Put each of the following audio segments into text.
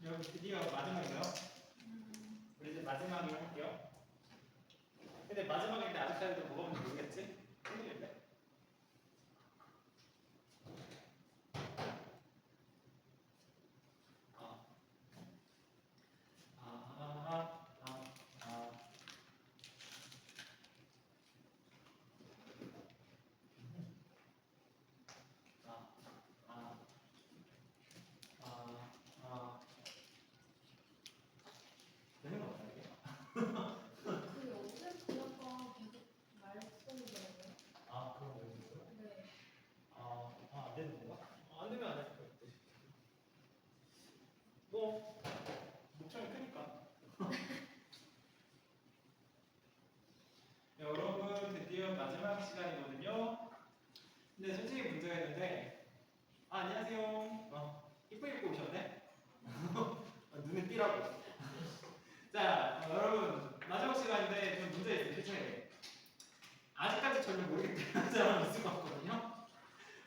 여기 드디어 마지막이에요. 우리 이제 마지막에 할게요. 근데 마지막인데 아직까지도 뭐가 뭔지 모르겠지? 큰일인데? 되는 거 같아 이게? 그 어제부터 약간 계속 말씀이더라고요. 아 그런 거 있어요? 네. 안 되는 건가? 안 되면 안 할 거야. 뭐 목청이 크니까. 여러분 드디어 마지막 시간이거든요. 근데 솔직히 문제가 있는데 안녕하세요. 이쁘게 입고 오셨네? 눈에 띄라고. 자 여러분 마지막 시간인데 좀 문제 있어요. 솔직히 아직까지 저를 모르겠다는 사람 있을 것 같거든요.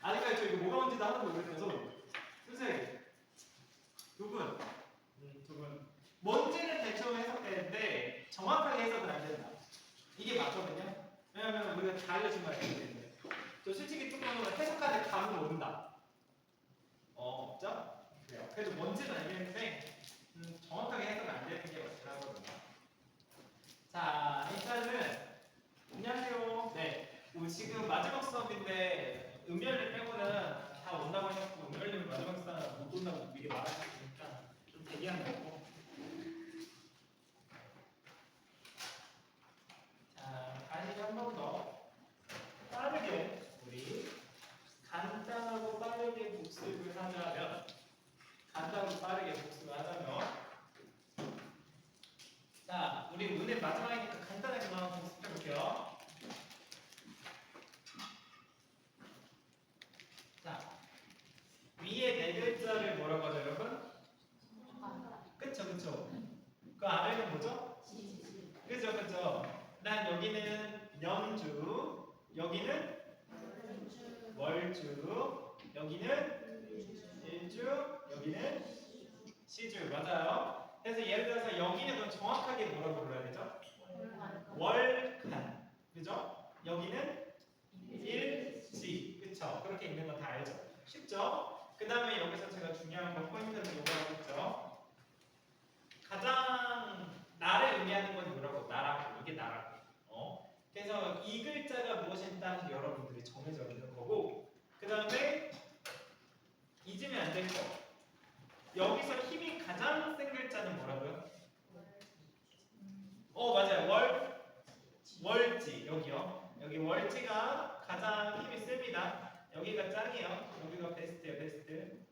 아직까지 저 이거 뭐가 뭔지도 하나도 모르면서 솔직히 두 분 뭔지는 대충 해석되는데 정확하게 해석은 안 된다. 이게 맞거든요. 왜냐면 우리가 다 알려준 말이기 때문에. 저 솔직히 조금 해석하는 감은 오른다. 없죠? 그래요. 그래도 뭔지는 알겠는데 정확하게 해석은 안 되는 게 맞더라고요. 자, 일단은 안녕하세요. 네, 지금 마지막 수업인데 은별님 빼고는 다 온다고 해갖고 은별님 마지막 수업 못 온다고 미리 말하셨으니까 좀 대기한다고. 자, 다시 한 번 더 빠르게 우리 간단하고 빠르게 복습을 하자면 간단하고 빠르게 복습을 하자면 자, 우리 오늘 마지막이니까 간단하게만 복습해 볼게요. 자, 위에 네 글자를 뭐라고 하죠, 여러분? 그쵸. 그 아래는 뭐죠? 그죠. 난 여기는 연주, 여기는 월주, 여기는 일주, 여기는 시주. 맞아요. 그래서 예를 들어서 여기는 그럼 정확하게 뭐라고 불러야 되죠? 월간. 그죠? 여기는 일지. 그쵸? 그렇게 있는 거 다 알죠? 쉽죠? 그 다음에 여기서 제가 중요한 거 포인트를 요구하겠죠? 가장 나를 의미하는 건 뭐라고? 나라고. 이게 나라고. 그래서 이 글자가 무엇인지 따라서 여러분들이 정해져 있는 거고, 그 다음에 잊으면 안 될 거. 여기서 힘이 가장 센 글자는 뭐라고요? 맞아요. 월지. 여기요. 여기 월지가 가장 힘이 셉니다. 여기가 짱이에요. 여기가 베스트예요. 베스트.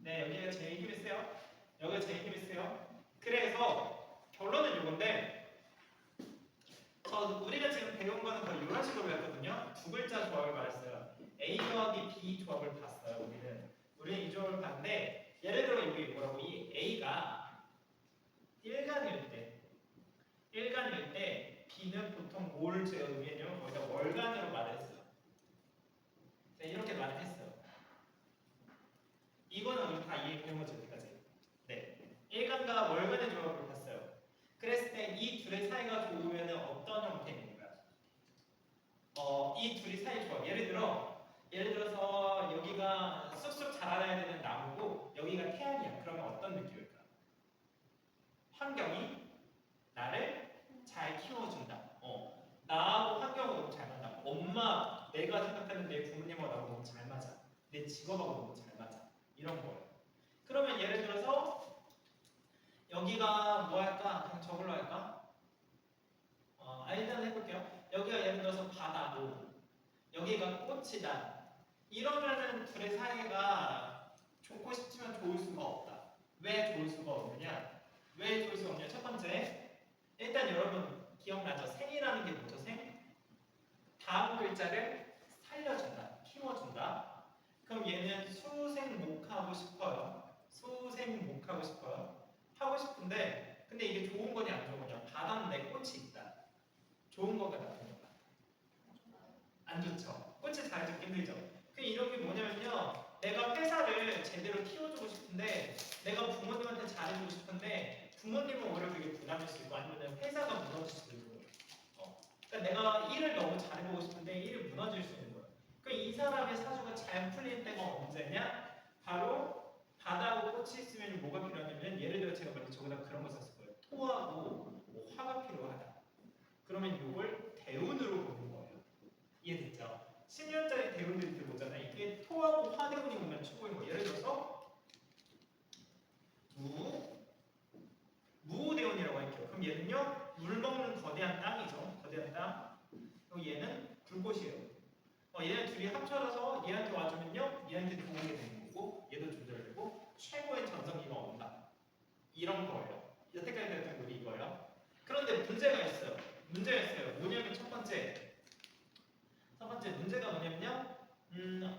네, 여기가 제일 힘이 세요. 여기가 제일 힘이 세요. 그래서 결론은 이건데, 우리가 지금 배운 거는 거의 이런 식으로 했거든요. 두 글자 조합을 말했어요. A 더하기 B 조합을 봤어요. 우리는 이 조합을 봤는데, 예를 들어 여기 뭐라고? 이 A가 일간일 때 B는 보통 뭘 제가 의미했냐면 거기다 월간으로 말했어요. 네, 이렇게 말을 했어요. 이거는 우리 다 이해된 거죠, 여기까지. 네, 일간과 월간의 조합을 봤어요. 그랬을 때 이 둘의 사이가 좋으면 어떤 형태입니까? 이 둘이 사이 조합. 예를 들어서 여기가 쑥쑥 자라나야 되는 나무고 여기가 태양이야. 그러면 어떤 느낌일까? 환경이 나를 잘 키워준다. 나하고 환경하고 너무 잘 맞다. 내가 생각하는 내 부모님하고 나하고 너무 잘 맞아. 내 직업하고 너무 잘 맞아. 이런 거예요. 그러면 예를 들어서 여기가 뭐 할까? 그냥 저걸로 할까? 일단 해볼게요. 여기가 예를 들어서 바다고 여기가 꽃이다. 이러면은 둘의 사이가 좋고 싶지만 좋을 수가 없다. 왜 좋을 수가 없느냐? 왜 좋을 수가 없냐? 첫 번째, 일단 여러분 기억나죠? 생이라는 게 뭐죠? 생? 다음 글자를 살려준다, 키워준다. 그럼 얘는 수생목하고 싶어요. 수생목하고 싶어요. 하고 싶은데 근데 이게 좋은 거냐 안 좋은 거냐? 바다는 내 꽃이 있다. 좋은 거가 나쁜 거다. 안 좋죠. 꽃이 잘 듣기 힘들죠. 그 이런 게 뭐냐면요. 내가 회사를 제대로 키워주고 싶은데 내가 다니고 싶은데 부모님은 오히려 그게 부담일 수 있고 아니면 회사가 무너질 수도 있고 그러니까 내가 일을 너무 잘해보고 싶은데 일이 무너질 수 있는 거예요. 그러니까 이 사람의 사주가 잘 풀릴 때가 언제냐? 바로 바다하고 꽃이 있으면 뭐가 필요하냐면 예를 들어 제가 먼저 저기다 그런 거 썼을 거예요. 토하고 뭐 화가 필요하다. 그러면 이걸 대운으로 보는 거예요. 이해됐죠? 10년짜리 대운들이 들어오잖아요. 이게 토하고 화대운이 오면 최고인 거예요. 예를 들어서 무대운이라고 할게요. 그럼 얘는요 물 먹는 거대한 땅이죠. 거대한 땅. 그리고 얘는 불꽃이에요. 얘네 둘이 합쳐져서 얘한테 와주면요 얘한테 들어오게 되는 거고 얘도 조절되고 최고의 전성기가 온다. 이런 거예요. 여태까지 배웠던 게 이거예요. 그런데 문제가 있어요. 뭐냐면 첫 번째 문제가 뭐냐면요.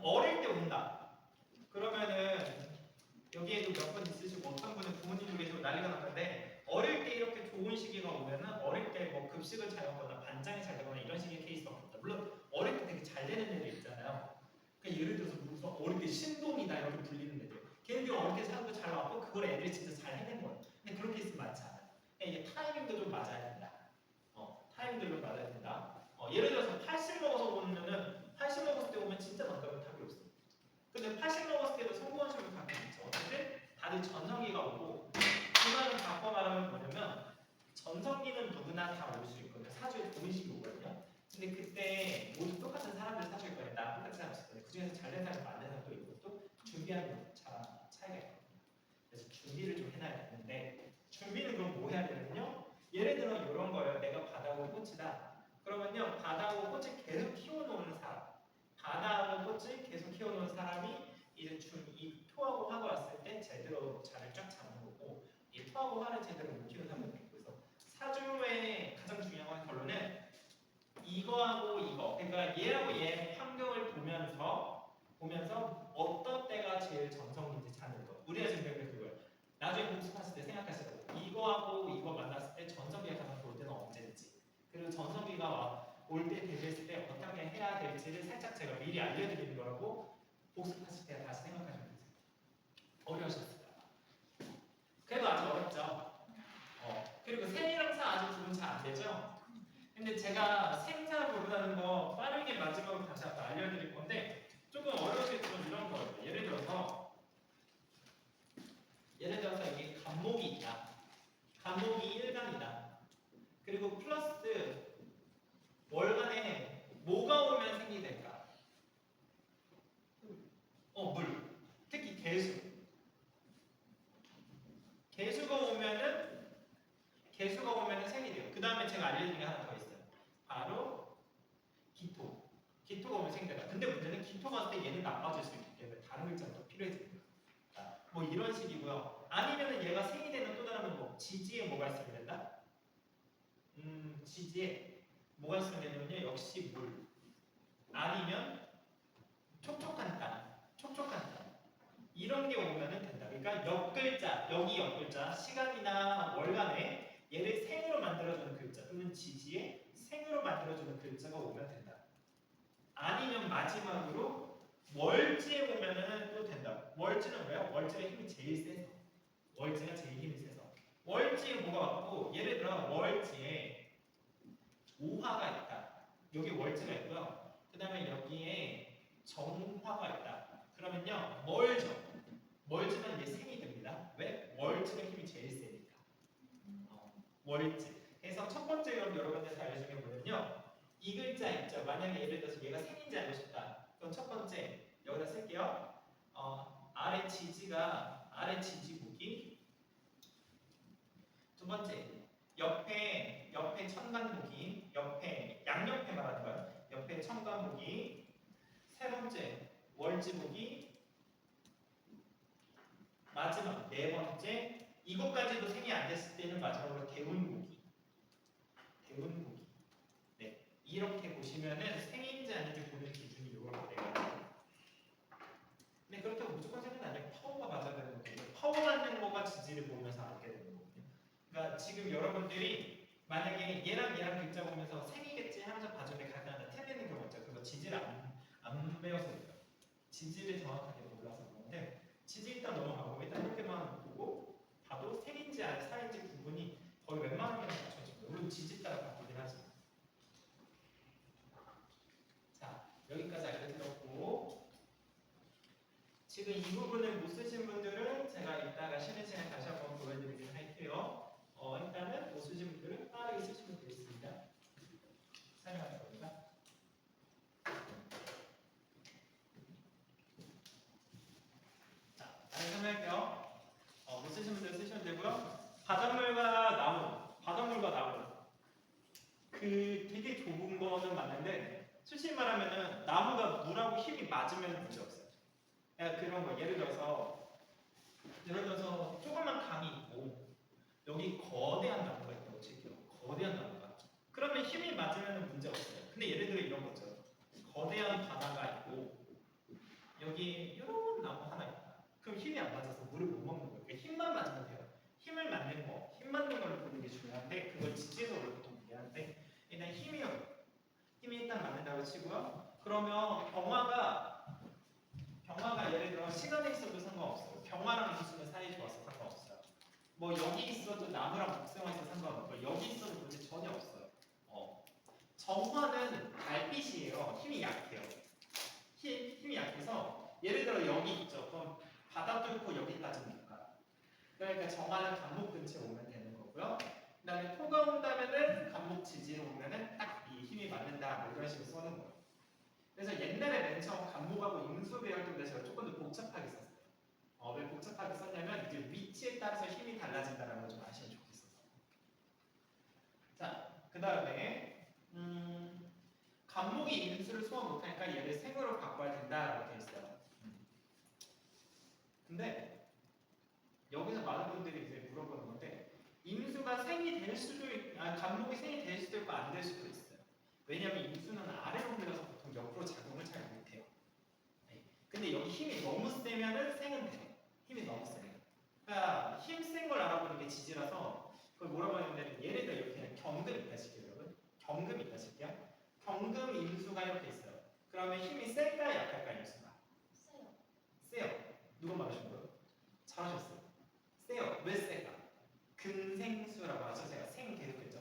어릴 때 온다. 그러면은 여기에도 몇 번 있으시고 어떤 분은 부모님도 계시고 난리가 났는데 어릴 때 이렇게 좋은 시기가 오면은 어릴 때 뭐 급식을 잘 먹거나 반장이 잘 되거나 이런 식의 케이스가 없다. 물론 어릴 때 되게 잘 되는 애들 있잖아요. 그러니까 예를 들어서 무슨 어릴 때 신동이다 이렇게 불리는 애들. 걔네들 어릴 때 사람도 잘 나왔고 그걸 애들이 진짜 잘 해낸 거예요. 근데 그런 케이스 많지 않아요. 그러니까 이게 타이밍도 좀 맞아야 된다. 타이밍도 좀 맞아야 된다. 예를 들어서 80 먹어서 오면은 80 먹었을 때 오면 진짜 넘겨면 답이 없어요. 근데 80 먹었을 때도 성공한 식으로 가끔 있죠. 어쨌든 다들 전성기가 오고 그 말을 바꿔 말하면 뭐냐면 전성기는 누구나 다 올 수 있거든요. 사주에 좋은 시기 오거든요. 근데 그때 모두 똑같은 사람들 사주일 거예요. 나 똑같은 사람 있을 거예요. 그 중에서 잘된 사람, 안 된 사람도 있고 또 준비하는 차이가 있거든요. 그래서 준비를 좀 해놔야 되는데 준비는 그럼 뭐 해야 되냐면요. 예를 들어 이런 거예요. 내가 바다하고 꽃이다. 그러면요. 바다하고 꽃을 계속 키워놓는 사람. 바다하고 꽃을 계속 키워놓은 사람이 이제 이 토하고 화가 왔을 때 제대로 자를 쫙 잡는 거고 이 토하고 화를 제대로 못 키우는 사람이 있고 그래서 사주의 가장 중요한 결론은 이거하고 이거 그러니까 얘하고 얘의 환경을 보면서 어떤 때가 제일 정성인지 찾는 거 우리가 지금 배운 게 그거예요. 나중에 공습하실 때 생각하시라고 이거하고 이거 만났을 때 전성기가 가장 좋을 때는 언제인지 그리고 전성기가 올 때 대비했을 때 어떻게 해야 될지를 살짝 제가 미리 알려드리는 거라고 복습하실 때 다시 생각하시면 되세요. 어려우셨어요? 그래도 아직 어렵죠? 그리고 생이랑 사 아직 구분 잘 안 되죠? 근데 제가 생사 구분하는 거 빠르게 마지막으로 다시 한번 알려드릴 건데 조금 어려우시겠지만 이런 거예요. 예를 들어서 이게 간목이 있다. 간목이 1간이다. 그리고 플러스 월간에 뭐가 오면 생이 될까? 물. 특히 개수. 개수가 오면은 생이 돼요. 그 다음에 제가 알려드린 게 하나 더 있어요. 바로 기토. 기토가 오면 생이 된다. 근데 문제는 기토가 왔을 때 얘는 나빠질 수 있기 때문에 다른 글자가 더 필요해집니다. 뭐 이런 식이고요. 아니면은 얘가 생이 되는 또 다른 방법. 지지에 뭐가 있으면 된다? 지지에 뭐가 있으면 되냐면요. 역시 물. 아니면 촉촉한 땅. 이런 게 오면은 된다. 그러니까 옆글자, 여기 옆글자, 시간이나 월간에 얘를 생으로 만들어주는 글자 또는 지지에 생으로 만들어주는 글자가 오면 된다. 아니면 마지막으로 월지에 보면은 또 된다. 월지는 왜요? 월지가 힘이 제일 세서. 월지가 제일 힘이 세서. 월지에 뭐가 왔고 예를 들어 월지에 오화가 있다. 여기 월지가 있고요. 그 다음에 여기에 정화가 있다. 그러면요, 멀지만 얘 생이 됩니다. 왜? 월지가 힘이 제일 세니까. 월지. 그래서 첫 번째 여러분들한테 알려준 게 뭐냐면요. 이 글자 있죠. 만약에 예를 들어서 얘가 생인지 알고 싶다. 그럼 첫 번째 여기다 쓸게요. 아래 지지국이. 두 번째 옆에 천간국이. 옆에 양옆에 말하는 거예요. 옆에 천간국이. 세 번째 월지국이. 마지막 네 번째 이것까지도 생이 안 됐을 때는 마지막으로 대운국이. 네, 이렇게 보시면은 생인지 아닌지 보는 기준이 이거로 돼요. 근데 그렇다고 무조건 생은 아니에요. 파워가 맞아야 되는 거거든요. 파워 맞는 거가 지지를 보면서 알게 되는 거거든요. 그러니까 지금 여러분들이 만약에 얘랑 글자 보면서 생이겠지 하면서 봐주는데 가끔가다 틀리는 경우 있죠. 그거 지지를 안 배워서 그래요. 지지를 정확하게 몰라서 그런데 지지 일단 넘어가고 일단 이렇게만 보고 봐도 생이 지금 이 부분을 못 쓰신 분들은 제가 이따가 쉬는 시간에 다시 한번 보여드리긴 할게요. 일단은 못 쓰신 분들은 빠르게 쓰시면 되겠습니다. 설명할 겁니다. 자, 다시 설명할게요. 못 쓰신 분들 쓰시면 되고요. 바닷물과 나무. 그 되게 좁은 거는 맞는데 솔직히 말하면은 나무가 물하고 힘이 맞으면 문제 없어요. 그러니까 그런 거 예를 들어서 조그만 강이 있고 여기 거대한 나무가 있다고 칠게요. 거대한 나무가. 그러면 힘이 맞으면 문제 없어요. 근데 예를 들어 이런 거죠. 거대한 바다가 있고 여기 이런 나무 하나 있다. 그럼 힘이 안 맞아서 물을 못 먹는 거예요. 그러니까 힘만 맞으면 돼요. 힘을 맞는 거, 힘 맞는 걸 보는 게 중요한데 그걸 지지도로 보통 얘기하는데 일단 힘이 일단 맞는다고 치고요. 그러면 경화가 예를 들어 시간에 있어도 상관없어요. 경화랑 기수는 사이 좋아서 상관없어요. 뭐 여기 있어도 나무랑 복숭아에서 상관없고 여기 있어도 문제 전혀 없어요. 정화는 달빛이에요. 힘이 약해요. 힘이 약해서 예를 들어 여기 있죠. 그럼 바다 뚫고 여기까지니까. 그러니까 정화는 간목 근처에 오면 되는 거고요. 그다음에 토가 온다면은 간목 지지로 오면은 딱 이 힘이 맞는다. 뭐 이런 식으로 써는 거예요. 그래서 옛날에 맨 처음 간목하고 임수 배울 때 제가 조금 더 복잡하게 썼어요. 왜 복잡하게 썼냐면 이제 위치에 따라서 힘이 달라진다는 걸 좀 아시면 좋겠어서. 자, 그 다음에 간목이 임수를 소화 못하니까 얘를 생으로 바꿔야 된다라고 되어 있어요. 근데 여기서 많은 분들이 이제 물어보는 건데 임수가 생이 될 수도 간목이 생이 될 수도 있고 안 될 수도 있어요. 왜냐하면 임수는 아래로 흘러서 보통 옆으로 작용을 잘 못해요. 근데 여기 힘이 너무 세면은 생은 돼요. 힘이 너무 세요. 그러니까 힘 센 걸 알아보는 게 지지라서 그걸 뭐라고 하냐면 예를 들어 이렇게 경금 있다 칠게요, 여러분. 경금 있다 칠게요. 경금 임수가 이렇게 있어요. 그러면 힘이 셀까 약할까 임수가? 세요. 세요. 누가 말하신 거예요? 잘하셨어요. 세요. 왜 세가? 근생수라고 하죠. 제가 생 계속했죠.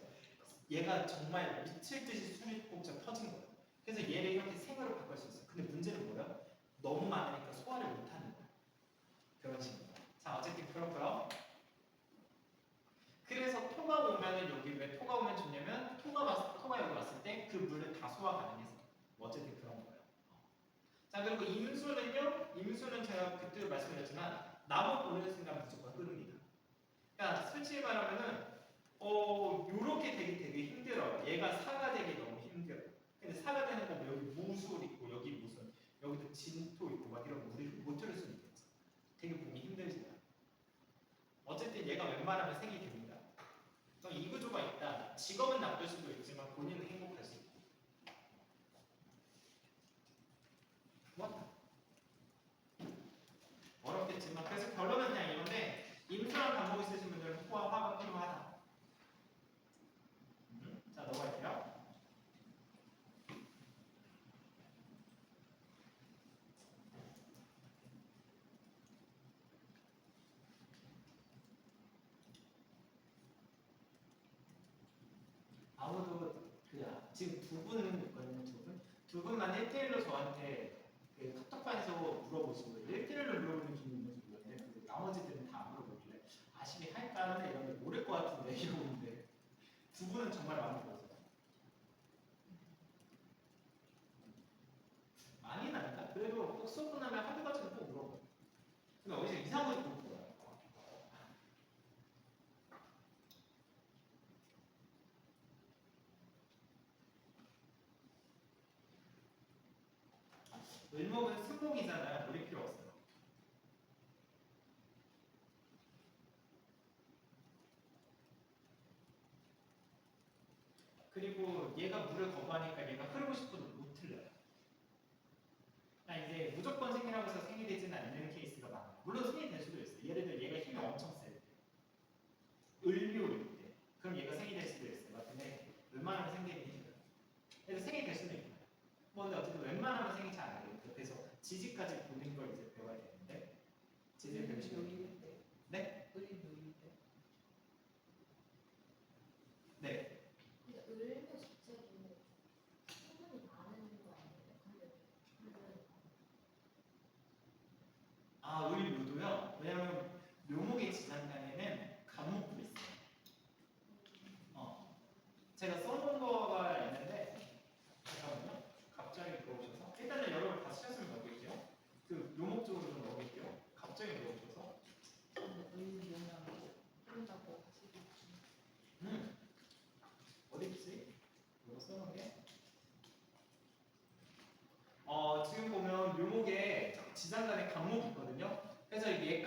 얘가 정말 미칠 듯이 수리복잡 터진 거예요. 그래서 얘를 이렇게 생으로 바꿀 수 있어요. 근데 문제는 뭐예요? 너무 많으니까 소화를 못하는 거예요. 그런 식으로. 자, 어쨌든 그렇고요. 그래서 토가 오면은 여기 왜 토가 오면 좋냐면 토가 여기 왔을 때 그 물을 다 소화 가능해서 어쨌든 그런 거예요. 자, 그리고 임수는요. 임수는 제가 그때 말씀드렸지만 나무 보는 순간 무조건 흐릅니다. 그러니까 솔직히 말하면은 요렇게 되게 힘들어요. 얘가 사가 되기 너무 힘들어요. 근데 사가 되는 거 여기 무술 있고 여기 무슨 여기도 진토 있고 막 이런 물이 못 들을 수는 있겠죠. 되게 보기 힘들지만 어쨌든 얘가 웬만하면 생이 됩니다. 그럼 이 구조가 있다. 직업은 나쁠 수도 있지만 본인은 행복할 수 있고. 뭐? 어렵겠지만 그래서 결론은 그냥 이건데 임수랑 간목이 쓰신 분들은 호와 화가 필요하다. 자, 넘어갈게요. 아무도 지금 두 분은 있거든요. 두 분만 1대1로 저한테 그 카톡방에서 물어보시고 1대1로 물어보는 분이 있는지 모르겠는데 그 나머지들은 다 안 물어보길래 아시게 할까 하는데 이런데 모를 것 같은데 이러는데 두 분은 정말 많이 물어보세요. 많이는 아니다. 그래도 꼭 수업 끝나면 한두 가지는 꼭 물어봐요. 근데 어디서 이상한 거지 못 물어요. 을목은 승목이잖아요. 물이 필요 없어요. 그리고 얘가 물을 거부하니까 얘가 흐르고 싶어도 못 흘려요. 이제 무조건 생이라고 해서 생이 되지는 않는 케이스가 많아요. 물론 생이 될 수도 있어요. 예를 들어 얘가 힘이 엄청 셀 때, 을묘일 때, 그럼 얘가 생이 될 수도 있어요. 근데 웬만하면 생기기 힘들어요. 그래서 생이 될 수는 있어요. 뭐 근데 어쨌든 웬만하면 생이 잘 안 돼요. 그래서 지지까지 보는 걸 이제 배워야 되는데 지지를 배우시면 네? 네. 근데 을묘 자체도 수분이 많은 거 아니에요? 근데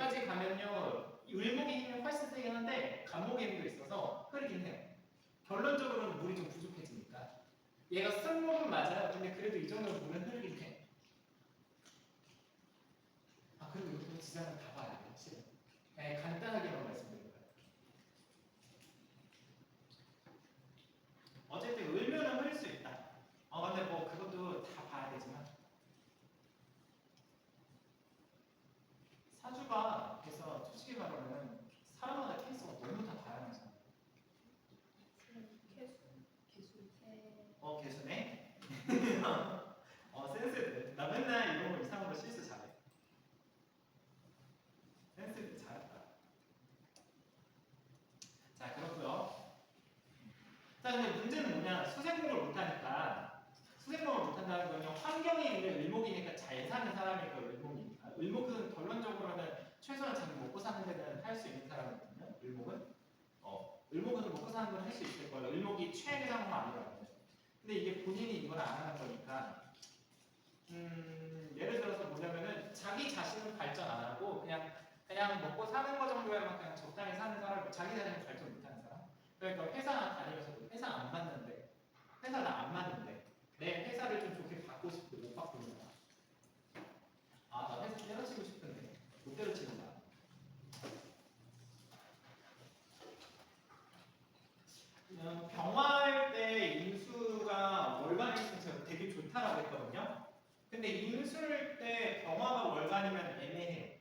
여기까지 가면요 을목의 힘이 훨씬 세긴 한데 간목의 힘도 있어서 흐르긴 해요. 결론적으로는 물이 좀 부족해지니까 얘가 쓸목은 맞아요. 근데 그래도 이 정도로 물은 흐르긴 해. 아 그리고 이거 지장은 다 봐야 돼요. 확실히. 네, 간단하게만 말씀드린 거예요. 어쨌든 을면은 흐를 수 있다. 근데 뭐 그것도 다 봐야 되지만 사주가 그래서 솔직히 말하면 사람마다 케이스가 너무 다 다양해서 개수네? 센스 나 맨날 이런 거 이상한 거 실수 잘해. 센스 잘했다. 자 그렇고요. 자 근데 문제는 뭐냐 수생목을 못하니까 수생목을 못한다는 거는 환경이 있는 을목이니까 잘 사는 사람이니까 을목이니까 을목은 결론적으로는 최소한 자기 먹고 사는 데는 할 수 있는 사람이거든요. 을목은 을목은 먹고 사는 걸 할 수 있을 거예요. 을목이 최악의 상황은 아니라고. 근데 이게 본인이 이걸 안 하는 거니까 예를 들어서 뭐냐면은 자기 자신은 발전 안 하고 그냥 먹고 사는 거 정도에만 그냥 적당히 사는 사람, 자기 자신은 발전 못하는 사람. 그러니까 회사 다니면서도 회사 안 맞는데 회사는 안 맞는데 내 회사를 좀 좋게 받고 싶고 못 받고 있는 거야. 나 회사 때려치고 싶은데 못 때려치는 거야. 병화할 때 인수가 월간에 있어서 되게 좋다라고 했거든요. 근데 인수일 때 병화가 월간이면 애매해요.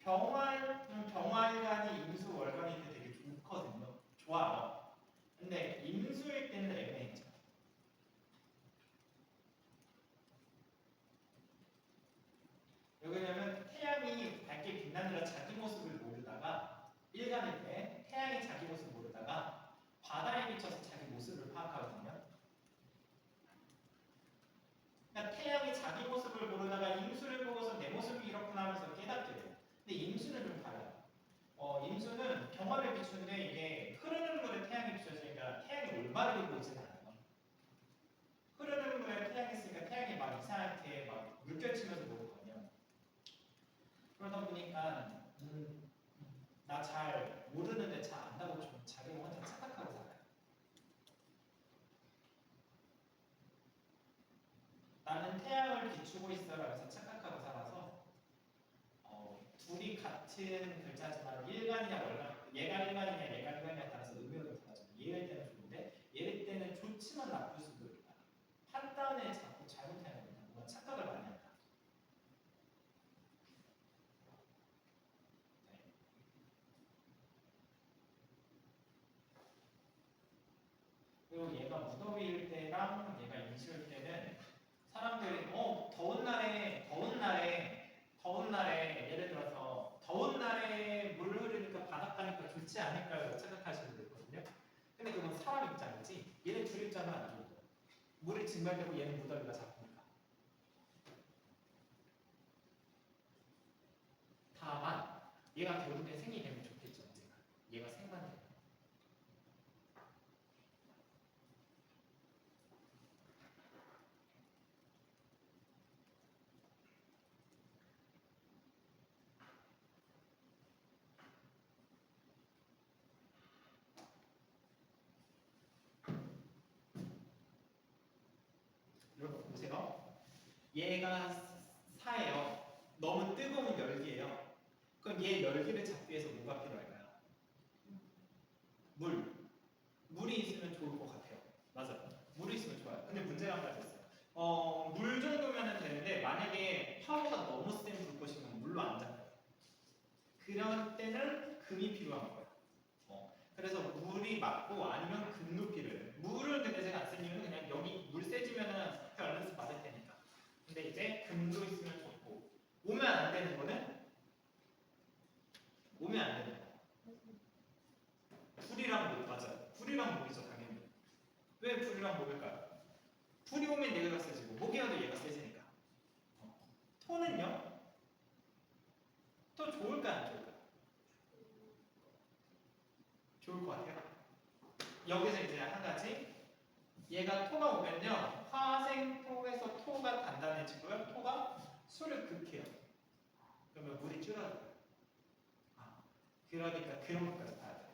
병화일간이 인수 월간일 때 되게 좋거든요. 좋아요. 근데 인수일 때는 애매해요. 왜냐면 태양이 밝게 빛나느라 자기 모습을 모르다가 일간일 때 태양이 자기 모습을 모르다가 바다에 비춰서 자기 모습을 파악하거든요. 그러니까 태양이 자기 모습을 모르다가 임수를 보고서 내 모습이 이렇구나 하면서 깨닫게 돼요. 근데 임수는 좀 달라요. 임수는 병화를 비추는데 이게 흐르는 물에 태양이 비춰지니까 태양이 올바르게 보이진 않아요. 흐르는 물에 태양이 있으니까 태양이 막 이상하게 막 물결치면서 보거든요. 그러다 보니까 나 잘 모르는데 잘 안다고 좀 자기 혼자 착각하고 살아요. 나는 태양을 비추고 있어라면서 착각하고 살아서 둘이 같은 글자지만 일간이냐 월간, 얘가 일간이냐 얘가 일간이냐에 따라서 의미가 달라져요. 얘일 때는 좋은데 얘일 때는 좋지만 나쁠 수도 있다. 판단에 자꾸 잘못하는 겁니다. 뭔가 착각을 많이 한다. 그리고 얘가 무더위일 때랑 얘가 임시일 때는 사람들이 더운 날에 예를 들어서 더운 날에 물 흐르니까 바닷가니까 좋지 않을까요? 생각하시는 분들 있거든요. 근데 그건 사람 입장이지 얘네 둘 입장은 아니거든. 물이 증발되고 얘는 무더위가 잡히니까. 다만 얘가 결국에 생이 되면 좋겠죠. 얘가 생만 되면. 여러분 보세요. 얘가 사예요. 너무 뜨거운 열기예요. 그럼 얘 열기를 잡기 위해서 뭐가 필요할까요? 물이 있으면 좋을 것 같아요. 맞아요. 물이 있으면 좋아요. 근데 문제가 한 가지 있어요. 물 정도면 되는데 만약에 파워가 너무 센 불꽃이면 물로 안 잡혀요. 그럴 때는 금이 필요한 거예요. 그래서 물이 맞고 아니면 금도 필요해요. 물을 근데 제가 안 쓴 이유는 그냥 여기 물 세지면은 밸런스 맞을 테니까. 근데 이제 금도 있으면 좋고 오면 안 되는 거는 오면 안 되는 거. 불이랑 목 맞아요. 불이랑 목이죠 당연히. 왜 불이랑 목일까요? 불이 오면 얘가 세지고 목이 와도 얘가 세지니까. 토는요? 또 좋을까 안 좋을까? 좋을 것 같아요. 여기서 이제 한 가지 얘가 토가 오면요 화생토에서 토가 단단해지고요 토가 수를 물이 줄어들어요. 그러니까 그런 것까지 봐야 돼.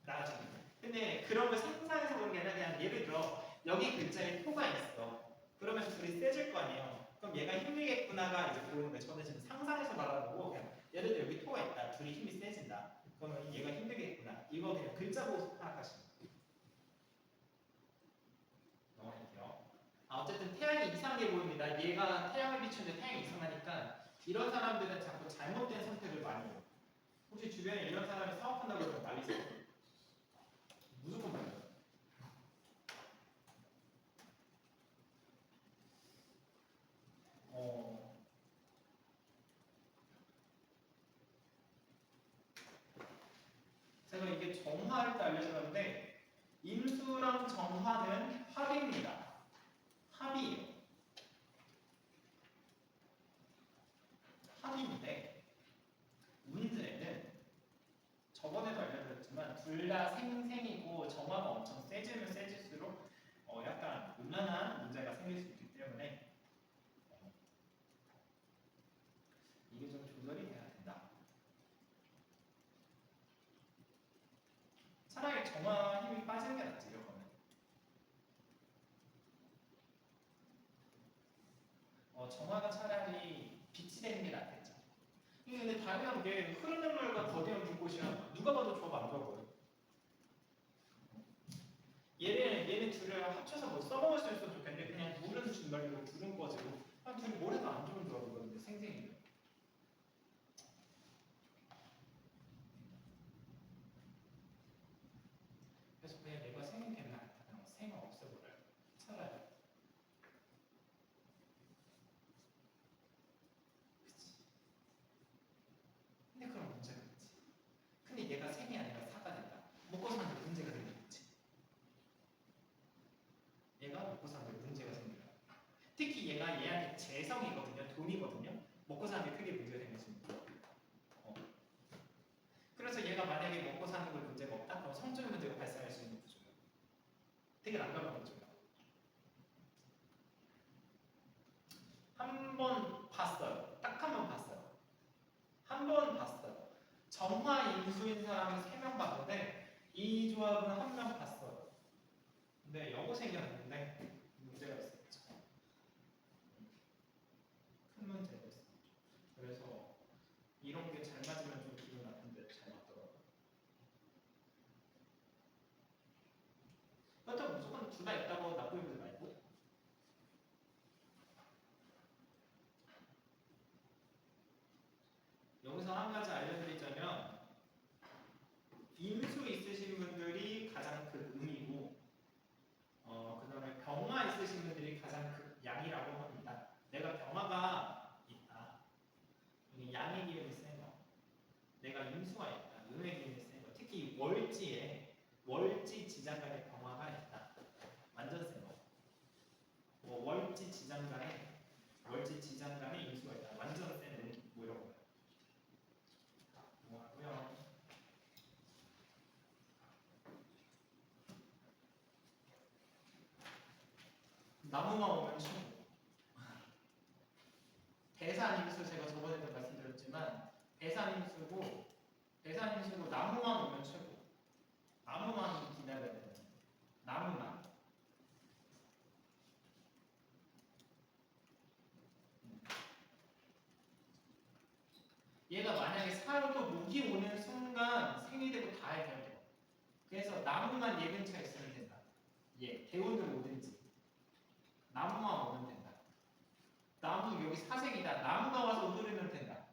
나중에. 근데 그런 걸 상상해서 보는 게 아니라 그냥 예를 들어 여기 글자에 토가 있어. 그러면 둘이 세질 거 아니에요. 그럼 얘가 힘이겠구나가 이제 보이는 거예요. 저는 지금 상상해서 말하는 거고 그냥 예를 들어 여기 토가 있다. 둘이 힘이 세진다. 그러면 얘가 힘들겠구나. 이거 그냥 글자 보고 생각하시면 돼요. 넘어갈게요. 어쨌든 태양이 이상하게 보입니다. 얘가 태양을 비추는데 태양이 이상하니까 이런 사람들은 자꾸 잘못된 선택을 많이 해요. 혹시 주변에 이런 사람이 사업한다고 그러면 난리세요? 무조건 말해요. 제가 이게 정화를 또 알려주는데 임수랑 정화는 합입니다. 합이에요. 합인데 문제는 저번에도 알려드렸지만 둘 다 생생이고 정화가 엄청 세지면 세질수록 약간 음란한 문제가 생길 수 있기 때문에 이게 좀 조절이 돼야 된다. 차라리 정화 힘이 빠지는 게 낫지 이거는. 정화가 차라리 빛이 되는 게 낫겠죠. 근데 당연한 게 흐르는 물과 거대한 불꽃이야. 누가 봐도 조합 안 좋아 보여. 얘는 둘을 합쳐서 뭐 써먹을 수 있어도 좋겠는데 그냥 물은 준말이고 둘은 꺼지고 둘이 뭘 해도 안 좋은 조합이거든요. 생생이면. 그래서 그냥 내가 생이 되면 그냥 생을 없애버려요. 차라리. 그치. 근데 그럼 문제가 있지. 근데 얘가 생이 아니라 사가 된다. 먹고 사는데 문제가 생기겠지. 얘가 먹고 사는데 문제가 생겨요. 특히 얘가 얘한테 재성이거든요. 돈이거든요. 먹고 사는데 크게 문제가 생길 수 있는 거예요. 그래서 얘가 만약에 먹고 사는 걸 문제가 없다? 그럼 성적인 문제가 발생할 수 있는 구조예요. 되게 난감한 구조예요. 한 번 봤어요. 딱 한 번 봤어요. 한 번 봤어요. 정화 인수인 사람은 3명 봤는데 이 조합은 한 명 봤어요. 근데 여고생이었는데 문제가 있었죠. 큰 문제가 있었죠. 그래서 이런 게 잘 맞으면 좀 기분 나쁜데 잘 맞더라고요. 그렇다고 무조건 둘 다 있다고 나쁜 분들 말고 여기서 한 가지 알려드리자면 임수 있으신 분들이 가장 큰 음이고 그 다음에 병화 있으신 분들이 가장 큰 양이라고 합니다. 내가 병화가 있다. 여기 양의 기운이 센 거. 내가 임수가 있다. 음의 기운이 센 거. 특히 월지 지장간의 병화가 있다. 완전 센 거. 월지 지장간에 임수가 있다. 완전 센 뭐 이런 거예요. 뭐하고요? 나무만 오면 최고. 대산임수 제가 저번에도 말씀드렸지만 대산임수고 나무만 오면 최고. 나무만 기다려야 되는 나무만. 얘가 만약에 사유도 목이 오는 순간 생이 되고 다 해결돼요. 그래서 나무만 얘 근처에 있으면 된다. 개운들 오든지 나무만 오면 된다. 나무 여기 사색이다. 나무가 와서 우두르면 된다.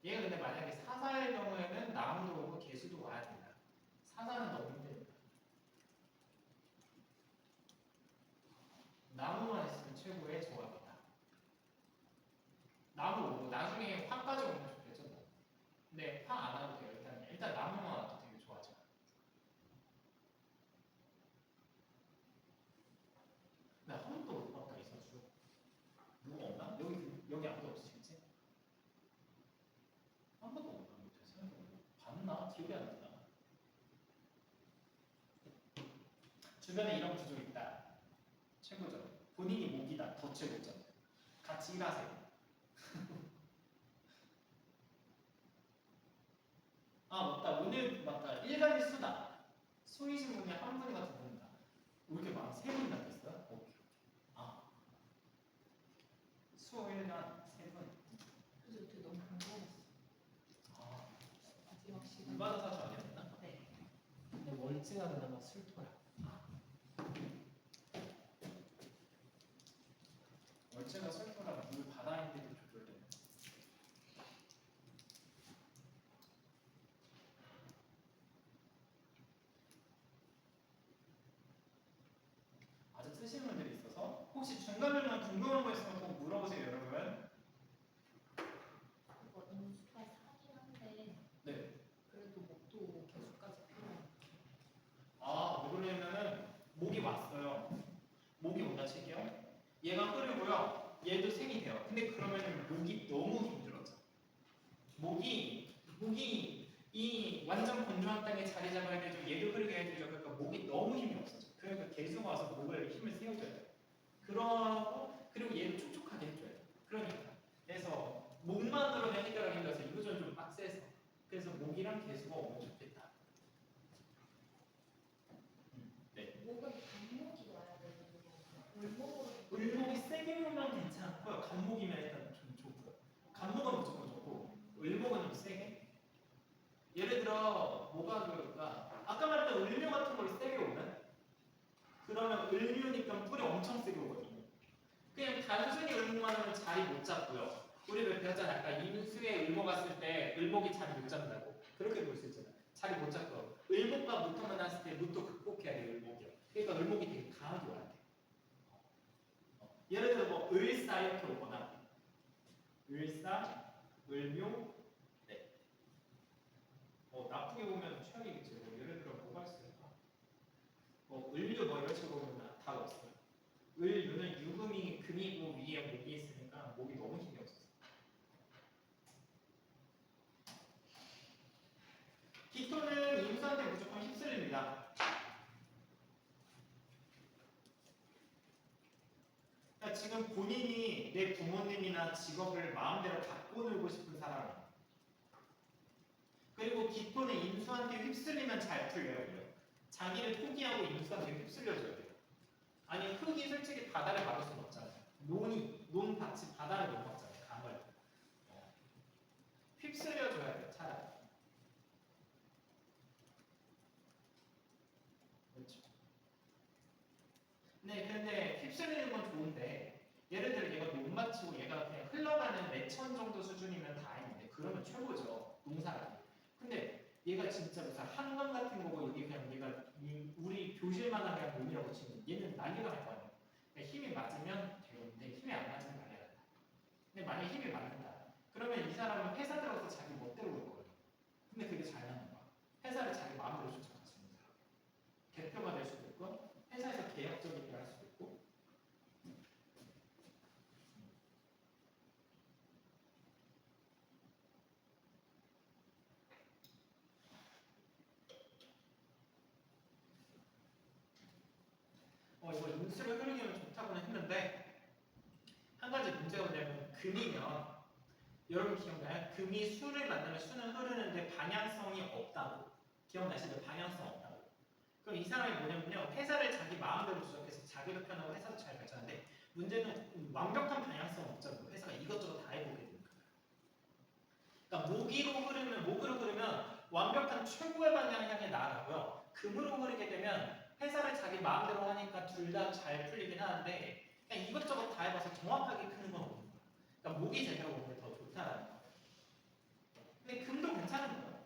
얘가 근데 만약에 사사의 경우에는 나무도 오고 개수도 와야 된다. 사사는 너무 힘듭니다. 나무만 있으면 최고의 조합이다. 나무 오고 나중에 화까지 오면 좋겠죠. 근데 화 안 와도 돼요. 일단 나무만 와도 되게 좋아져. 나 한 번도 못 봤다 이 선수. 누구 없나? 여기 아무도 없으시겠지? 한 번도 못 봤는데 봤나? 기억이 안 나나? 주변에 이런 구조 있다. 최고죠. 본인이 목이다. 더 최고죠. 같이 일하세요. 아 맞다 오늘 맞다 일간이 수다. 수이신 분이 한 분인가 두 분인가? 왜 이렇게 많아? 세 분이나 됐어요? 오케이. 아 수일간 세 분. 그래서 되게 너무 궁금했어. 아 마지막 시간. 일반화 사주 아니었나? 네. 근데 월지가 그나마 술토라. 월지가 술토라 물 바다인데도 조절되네. 아주 쓰시는 분들이 있어서 혹시 중간중간 궁금한 거 있으면 꼭 물어보세요 여러분. 이거 인수가 사긴 한데 네. 그래도 목도 개수까지 필요해. 아, 왜 그러냐면은 목이 왔어요. 목이 온다 칠게요. 얘가 흐르고요. 얘도 생이 돼요. 근데 그러면은 목이 너무 힘들어져. 목이 이 완전 건조한 땅에 자리 잡아야 되죠. 얘도 흐르게 해야 되죠. 그러니까 목이 너무 힘이 없어져. 그러니까 개수가 와서 목을 힘을 세워줘야 돼요. 그러고 그리고 얘를 촉촉하게 해줘야 돼요. 그러니까 그래서 목만으로는 해결하기 힘들어서 이거는 좀 빡세서 그래서 목이랑 개수가 오면 좋겠다. 네. 목은 간목이 와야 되는 거. 울목으로. 을목이 세게 오면 괜찮고요. 간목이면 일단 좀 좋고요. 간목은 무조건 좋고 을목은 좀 세게. 예를 들어 뭐가 그럴까? 아까 말했던 을묘 같은 걸 세게 오면 그러면 을묘니까 뿔이 엄청 세게 오거든요. 그냥 단순히 을목만 하면 자리 못 잡고요. 우리 왜 배웠잖아요. 아까 임수에 을목 갔을 때 을목이 자리 못 잡는다고. 그렇게 볼 수 있잖아요. 자리 못 잡고 을목과 무토 만났을 때 무토 극복해야 돼요. 을목이요. 그러니까 을목이 되게 강하게 와야 돼요. 예를 들어 뭐 을사 이렇게 오거나 을사, 을묘, 네. 나쁘게 보면 최악이겠죠. 뭐 예를 들어 뭐가 있을까? 을묘 뭐 이런 식으로 보면 다 없어요. 을묘는 유금이 금이고 위에 목이 있으니까 목이 너무 힘이 없어요. 기토는 임수한테 무조건 휩쓸립니다. 그러니까 지금 본인이 내 부모님이나 직업을 마음대로 갖고 놀고 싶은 사람이에요. 그리고 기토는 임수한테 휩쓸리면 잘 풀려요. 자기를 포기하고 임수한테 휩쓸려줘야 돼요. 아니 흙이 솔직히 바다를 막을 수는 없잖아요. 논밭이 바다를 못 막잖아요. 강을. 휩쓸려줘야 돼요. 차라리. 그렇죠. 네, 근데 휩쓸리는 건 좋은데 예를 들어 얘가 논 마치고 얘가 그냥 흘러가는 매천 정도 수준이면 다행인데 그러면 최고죠. 농사가. 근데 얘가 진짜 무슨 한강 같은 거고 여기 그냥 얘가 우리 교실만한 그냥 논이라고 치면 얘는 난리가 날 거 아니에요. 그러니까 힘이 맞으면 되는데 힘이 안 맞으면 난리가 난다. 근데 만약에 힘이 맞는다. 그러면 이 사람은 회사 들어가서 자기 멋대로 올 거예요. 근데 그게 잘 맞는 거야. 회사를 자기 마음대로 쫓아갈 수 있는 사람. 대표가 될 수도 있고 회사에서 계약적인 일을 할 수도 있고. 이거 인수를 흐르게 하면 좋다고는 했는데 한 가지 문제가 뭐냐면 금이면 여러분 기억나요? 금이 수를 만나면 수는 흐르는데 방향성이 없다고. 기억나시죠? 방향성 없다고. 그럼 이 사람이 뭐냐면요. 회사를 자기 마음대로 조작해서 자기도 편하고 회사도 잘 발전하는데 문제는 완벽한 방향성 없잖아요. 회사가 이것저것 다 해보게 되니까. 그러니까 목으로 흐르면 완벽한 최고의 방향을 향해 나아가고요. 금으로 흐르게 되면 회사를 자기 마음대로 하니까 둘 다 잘 풀리긴 하는데 그냥 이것저것 다 해봐서 정확하게 크는 건 없는 거예요. 그러니까 목이 제대로 오는 게 더 좋다라는 거예요. 근데 금도 괜찮은 거예요.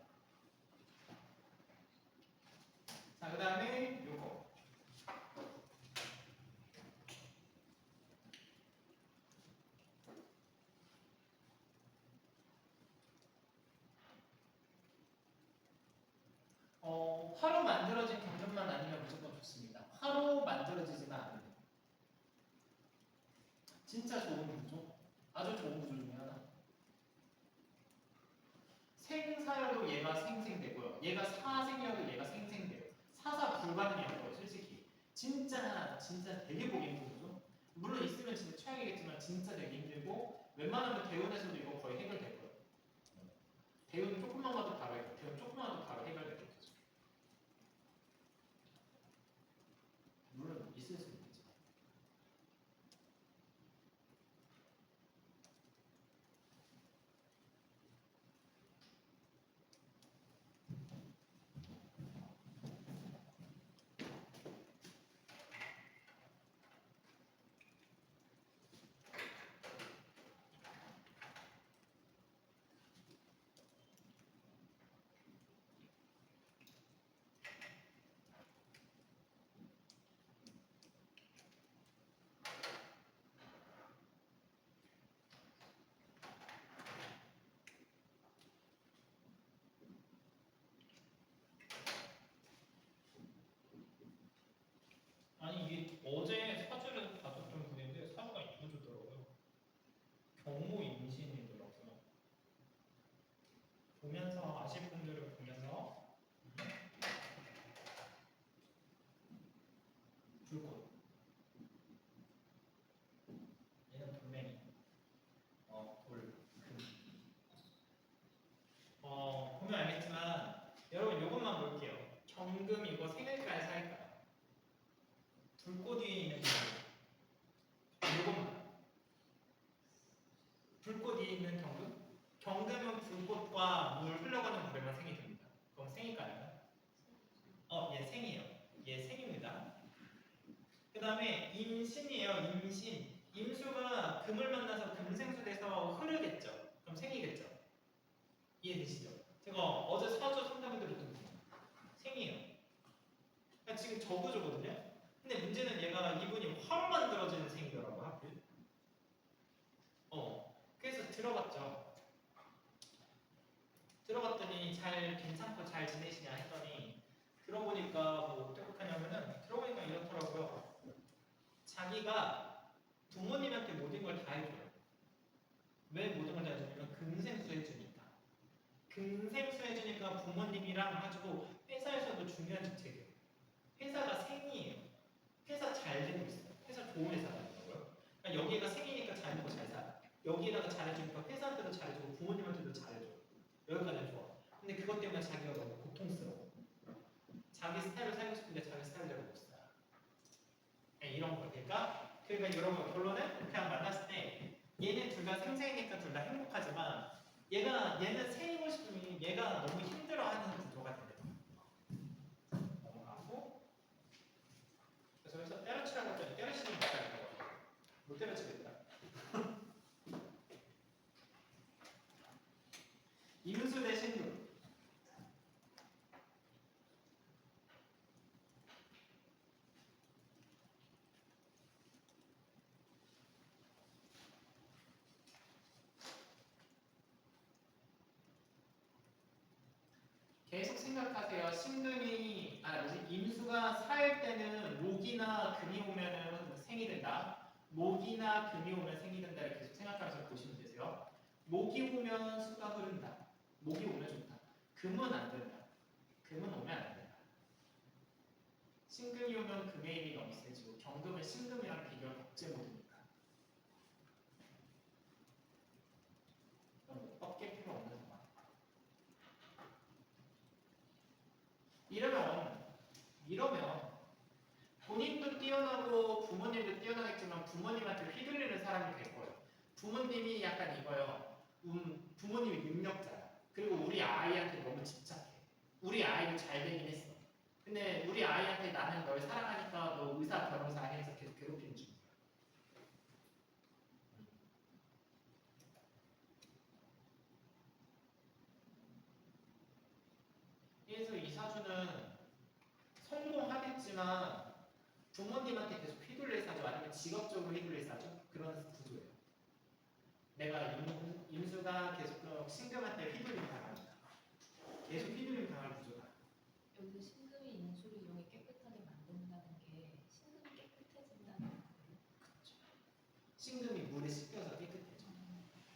자, 그 다음에 요거. 화로 만들어진 경전만 아니면 무조건 좋습니다. 화로 만들어지지만 않으면 진짜 좋은 구조, 아주 좋은 구조 중에 하나. 생사여도 얘가 생생되고요. 얘가 사생이어도 얘가 생생돼요. 사사 불가능해요, 솔직히. 진짜 되게 보기 힘든 구조. 물론 있으면 진짜 최악이겠지만 진짜 되게 힘들고 웬만하면 대운에서도 이거 거의 해결될 거예요. 대운 조금만 가도 바로 해결. 대운 조금만 가도 바로 해결될 거죠. 물론 있을 수 있겠죠. 아니 이게 어제 사주를 봤었던 분인데 사주가 이쁘더라고요. 경무 임신이더라고요. 보면서 아실 분들은 보면서 불꽃. 얘는 돌멩이. 돌. 보면 알겠지만 여러분 이것만 볼게요. 경금 이거 생일까요 살까요? 불꽃 위에 있는 경금. 이것만. 불꽃 위에 있는 경금. 경금은 불꽃과 물 흘러가는 물에만 생이 됩니다. 그럼 생일까요? 얘 생이에요. 얘 생입니다. 그 다음에 임신이에요. 임신. 임수가 금을 만나서 금생수 돼서 흐르겠죠. 그럼 생이겠죠. 이해되시죠? 제가 어제 사주 상담해 드렸던 분 생이에요. 그러니까 지금 저구조거든요. 근데 문제는 얘가 이분이 화로 만들어지는 생이더라고 하필. 그래서 들어갔죠. 들어갔더니 잘 괜찮고 잘 지내시냐 했더니 들어보니까 뭐 어떻게 하냐면은 들어보니까 이렇더라고요. 자기가 부모님한테 모든 걸 다 해줘요. 왜 모든 걸 다 해주냐면 금생수 해주니까. 금생수 해주니까 부모님이랑 해가지고 회사에서도 중요한 직책이에요. 회사가 생이에요. 회사 잘 되고 있어요. 회사 좋은 회사라고요. 그러니까 여기가 생이니까 잘 먹고 잘 살아. 여기에다가 잘해주니까 회사한테도 잘해주고 부모님한테도 잘해줘. 여기까지는 좋아. 근데 그것 때문에 자기가 너무 고통스러워. 자기 스타일을 살고 싶은데 자기 스타일대로 못 살아. 이런 거. 그러니까 여러분 결론은 그냥 만났을 때 얘네 둘 다 생생이니까 둘 다 행복하지만 얘는 생이고 싶으면 얘가 너무 힘들어하는 구조가 되거든요. 넘어가고 그래서 여기서 때려치라고 했더니 때려치지 못하겠다고. 못 때려치겠다. 임수 대 신금. 계속 생각하세요. 임수가 사일 때는 목이나 금이 오면은 생이 된다. 목이나 금이 오면 생이 된다를 계속 생각하면서 보시면 되세요. 목이 오면 수가 흐른다. 목이 오면 좋다. 금은 안 된다. 금은 오면 안 된다. 신금이 오면 금의 힘이 너무 세지고 경금은 신금이랑 비교할 겁제 모드니까. 너무 꺾일 필요 없는 상황. 이러면 본인도 뛰어나고 부모님도 뛰어나겠지만 부모님한테 휘둘리는 사람이 될 거예요. 부모님이 약간 이거요. 부모님이 능력자야. 그리고 우리 아이한테 너무 집착해. 우리 아이도 잘 되긴 했어. 근데 우리 아이한테 나는 널 사랑하니까 너 의사 변호사 해서 계속 괴롭히는 중이야. 그래서 이 사주는 성공하겠지만 부모님한테 계속 휘둘릴 사주 아니면 직업적으로 휘둘릴 사주 그런 구조예요. 내가 임수가 계속 신금한테 휘둘림 당하니까 계속 휘둘림 당할 구조다. 여기서 신금이 인수를 이용해 깨끗하게 만든다는 게 신금이 깨끗해진다는 거예요. 그렇죠. 신금이 물에 씻겨서 깨끗해져.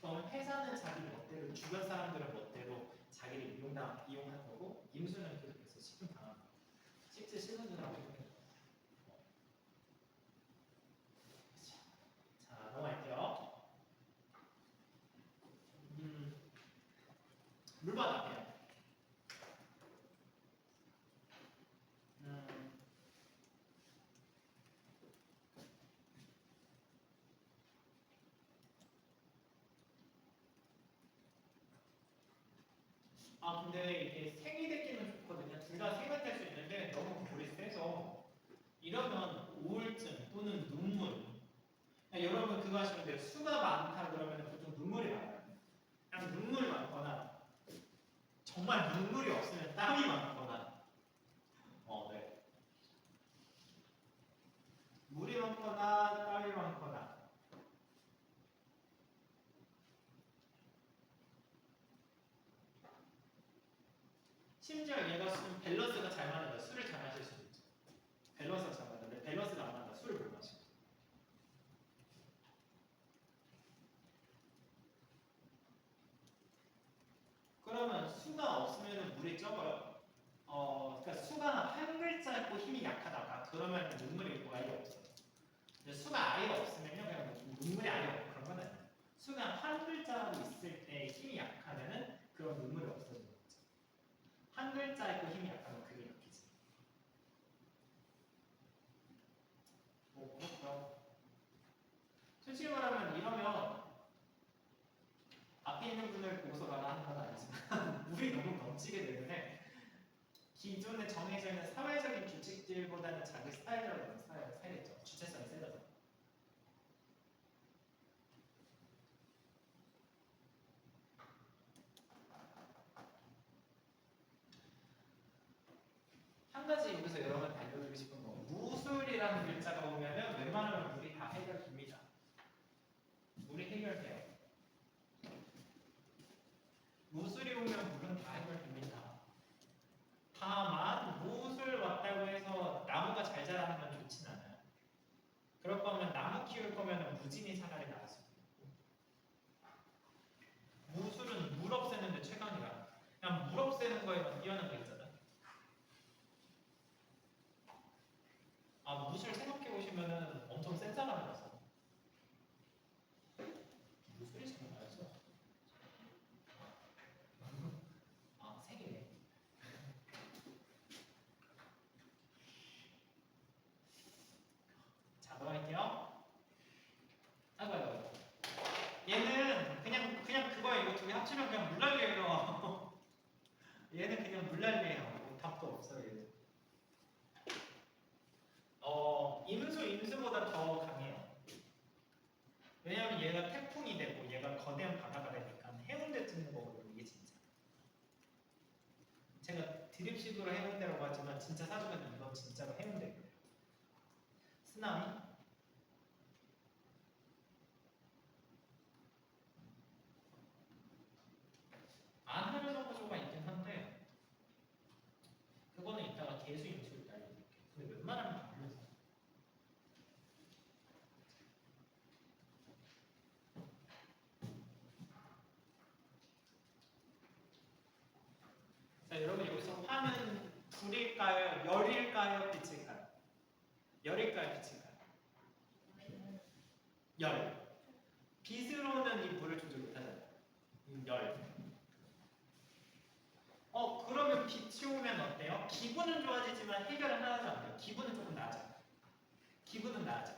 그럼 회사는 자기 멋대로 주변 사람들은 멋대로 자기를 이용한 거고 임수는 계속해서 씻김 당하는 거예요. 씻지 씻어주라고 해요. 물과 나비야. 아 근데 이게 생이 되기는 좋거든요. 둘 다 생은 될 수 있는데 너무 골이 세서 이러면 우울증 또는 눈물. 여러분 그거 하시면 돼요. 수가 많다 그러면 보통 눈물이 많아요. 그냥 눈물 많거나 정말 눈물이 없으면 땀이 많거나 네. 물이 많거나 땀이 많거나 심지어 얘가 밸런스가 잘 맞는다. 술을 잘 마실 수도 있죠. 밸런스가 잘 맞는데 밸런스가 안 맞는다. 술을 못 마시고. 그러면 수가 없으면 물이 적어요. 그러니까 수가 한 글자 있고 힘이 약하다가 그러면 눈물이 있고 아예 없어요. 근데 수가 아예 없으면요 그냥 눈물이 아예 없고 그런 건 아니에요. 수가 한 글자로 있을 때 힘이 약하면은 그런 눈물이 없어지는 거죠. 한 글자 있고 힘이 약하면 그게 약해지. 그렇죠. 솔직히 말하면 이러면 앞에 있는 분을 보고서 말하는 건 아니지만 물이 너무 넘치게 되면 기존에 정해져 있는 사회적인 규칙들보다는 자기 스타일대로 너무 살겠죠. 주체성이 세져서. 한 가지 여기서 여러분한테 알려드리고 싶은 건 무술이라는 글자가 오면은 웬만하면 물이 다 해결됩니다. 물이 해결돼요. 무술이 오면 물은 다 해결됩니다. 다만 무술 왔다고 해서 나무가 잘 자라는 건 좋진 않아요. 그럴 거면 나무 키울 거면 무진이 차라리 나을 수도 있고 무술은 물 없애는데 최강이라 그냥 물 없애는 거에만 뛰어난 게 있잖아. 무술 생각해 보시면은 엄청 센 사람이라서 무술이 잘 나와서 세 개네. 자, 넘어갈게요. 아이고. 얘는 그냥 그거예요. 이거 두 개 합치면 그냥 물난리예요. 얘는 그냥 물난리예요. 뭐 답도 없어요. 얘는. 임수보다 더 강해요. 왜냐면 얘가 태풍이 되고 얘가 거대한 바다가 되니까 해운대 듣는 거거든요. 이게 진짜. 제가 드립식으로 해운대라고 하지만 진짜 사주면 이건 진짜로 해운대예요. 쓰나미? 안 하려는 구조가 있긴 한데 그거는 이따가 개수 임수를 알려드릴게요. 근데 웬만하면 다 알려서. 자, 여러분 여기서 화는 불일까요? 열일까요? 빛일까요? 열일까요? 빛일까요? 열. 빛으로는 이 불을 조절 못하잖아요. 열. 그러면 빛이 오면 어때요? 기분은 좋아지지만 해결은 하나도 안 돼요. 기분은 조금 나아져. 기분은 나아져.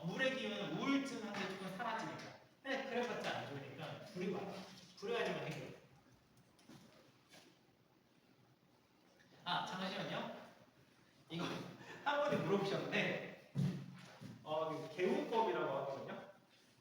물의 기운은 우울증 한게 조금 사라지니까. 근데 그래봤자 안 좋으니까 불이 와요. 불이 와야지만 해결. 잠시만요. 이거 한 분이 물어보셨는데 개운법이라고 하거든요.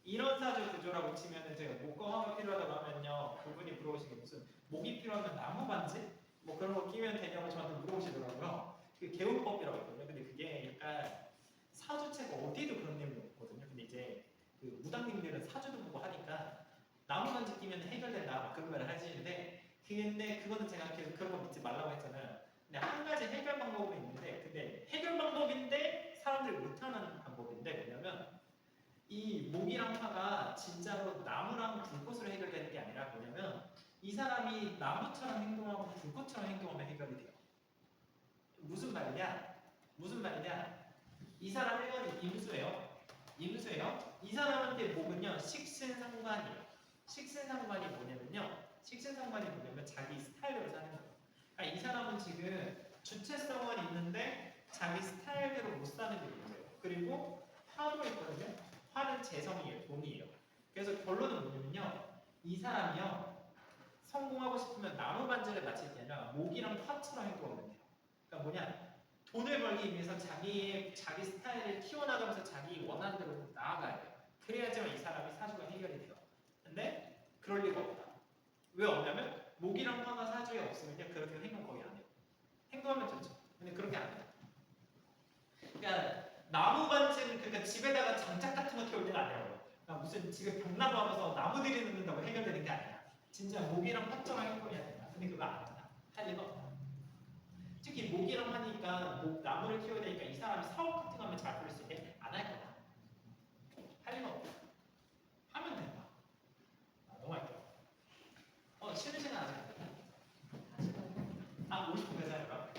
이런 사주 구조라고 치면은 제가 목과 화가 필요하다고 하면요 그분이 물어보시는 게 무슨 목이 필요하면 나무 반지? 뭐 그런 거 끼면 되냐고 저한테 물어보시더라고요. 그게 개운법이라고 했거든요. 근데 그게 약간 사주책 어디도 그런 내용이 없거든요. 근데 이제 그 무당님들은 사주도 보고 하니까 나무 반지 끼면 해결된다 막 그런 말을 하시는데 근데 그거는 제가 계속 그런 거 믿지 말라고 했잖아요. 근데 한 가지 해결 방법은 있는데 근데 해결 방법인데 사람들이 못하는 방법인데 뭐냐면 이 목이랑 화가 진짜로 나무랑 불꽃으로 해결되는 게 아니라 뭐냐면 이 사람이 나무처럼 행동하고 불꽃처럼 행동하면 해결이 돼요. 무슨 말이냐? 무슨 말이냐? 이 사람 1번이 임수예요. 임수예요. 이 사람한테 목은요 식신상관이에요. 식신상관이 뭐냐면요 식신상관이 뭐냐면 자기 스타일대로 사는 거예요. 그러니까 이 사람은 지금 주체성은 있는데 자기 스타일대로 못 사는 게 문제예요. 그리고 화도 있거든요. 화는 재성이에요. 돈이에요. 그래서 결론은 뭐냐면요. 이 사람이요. 성공하고 싶으면 나무 반지를 맞출 게 아니라 목이랑 화처럼 행동하면 돼요. 그러니까 뭐냐? 돈을 벌기 위해서 자기 스타일을 키워나가면서 자기 원하는 대로 나아가야 돼요. 그래야지만 이 사람이 사주가 해결이 돼요. 근데 그럴 리가 없다. 왜 없냐면 목이랑 화가 사주에 없으면요. 그렇게 행동 거의 안 해요. 행동하면 되죠. 근데 그렇게 안 해요. 그러니까 나무 반지는 그러니까 집에다가 장작 같은 거 태울 때가 아니에요. 그러니까 무슨 집에 벽나무 하면서 나무들이 넣는다고 해결되는 게 아니야. 진짜 목이랑 화처럼 행동해야 된다. 근데 그거 안 한다. 할 리가 없다. 특히 목이랑 하니까 나무를 키워야 되니까 이 사람이 사업 같은 거 하면 잘 풀릴 수 있게 안 할 거다. 할 리가 없다. 하면 된다. 넘어갈게요. 쉬는 시간 아직 안 됐나? 다시 가요. 50분까지 할까?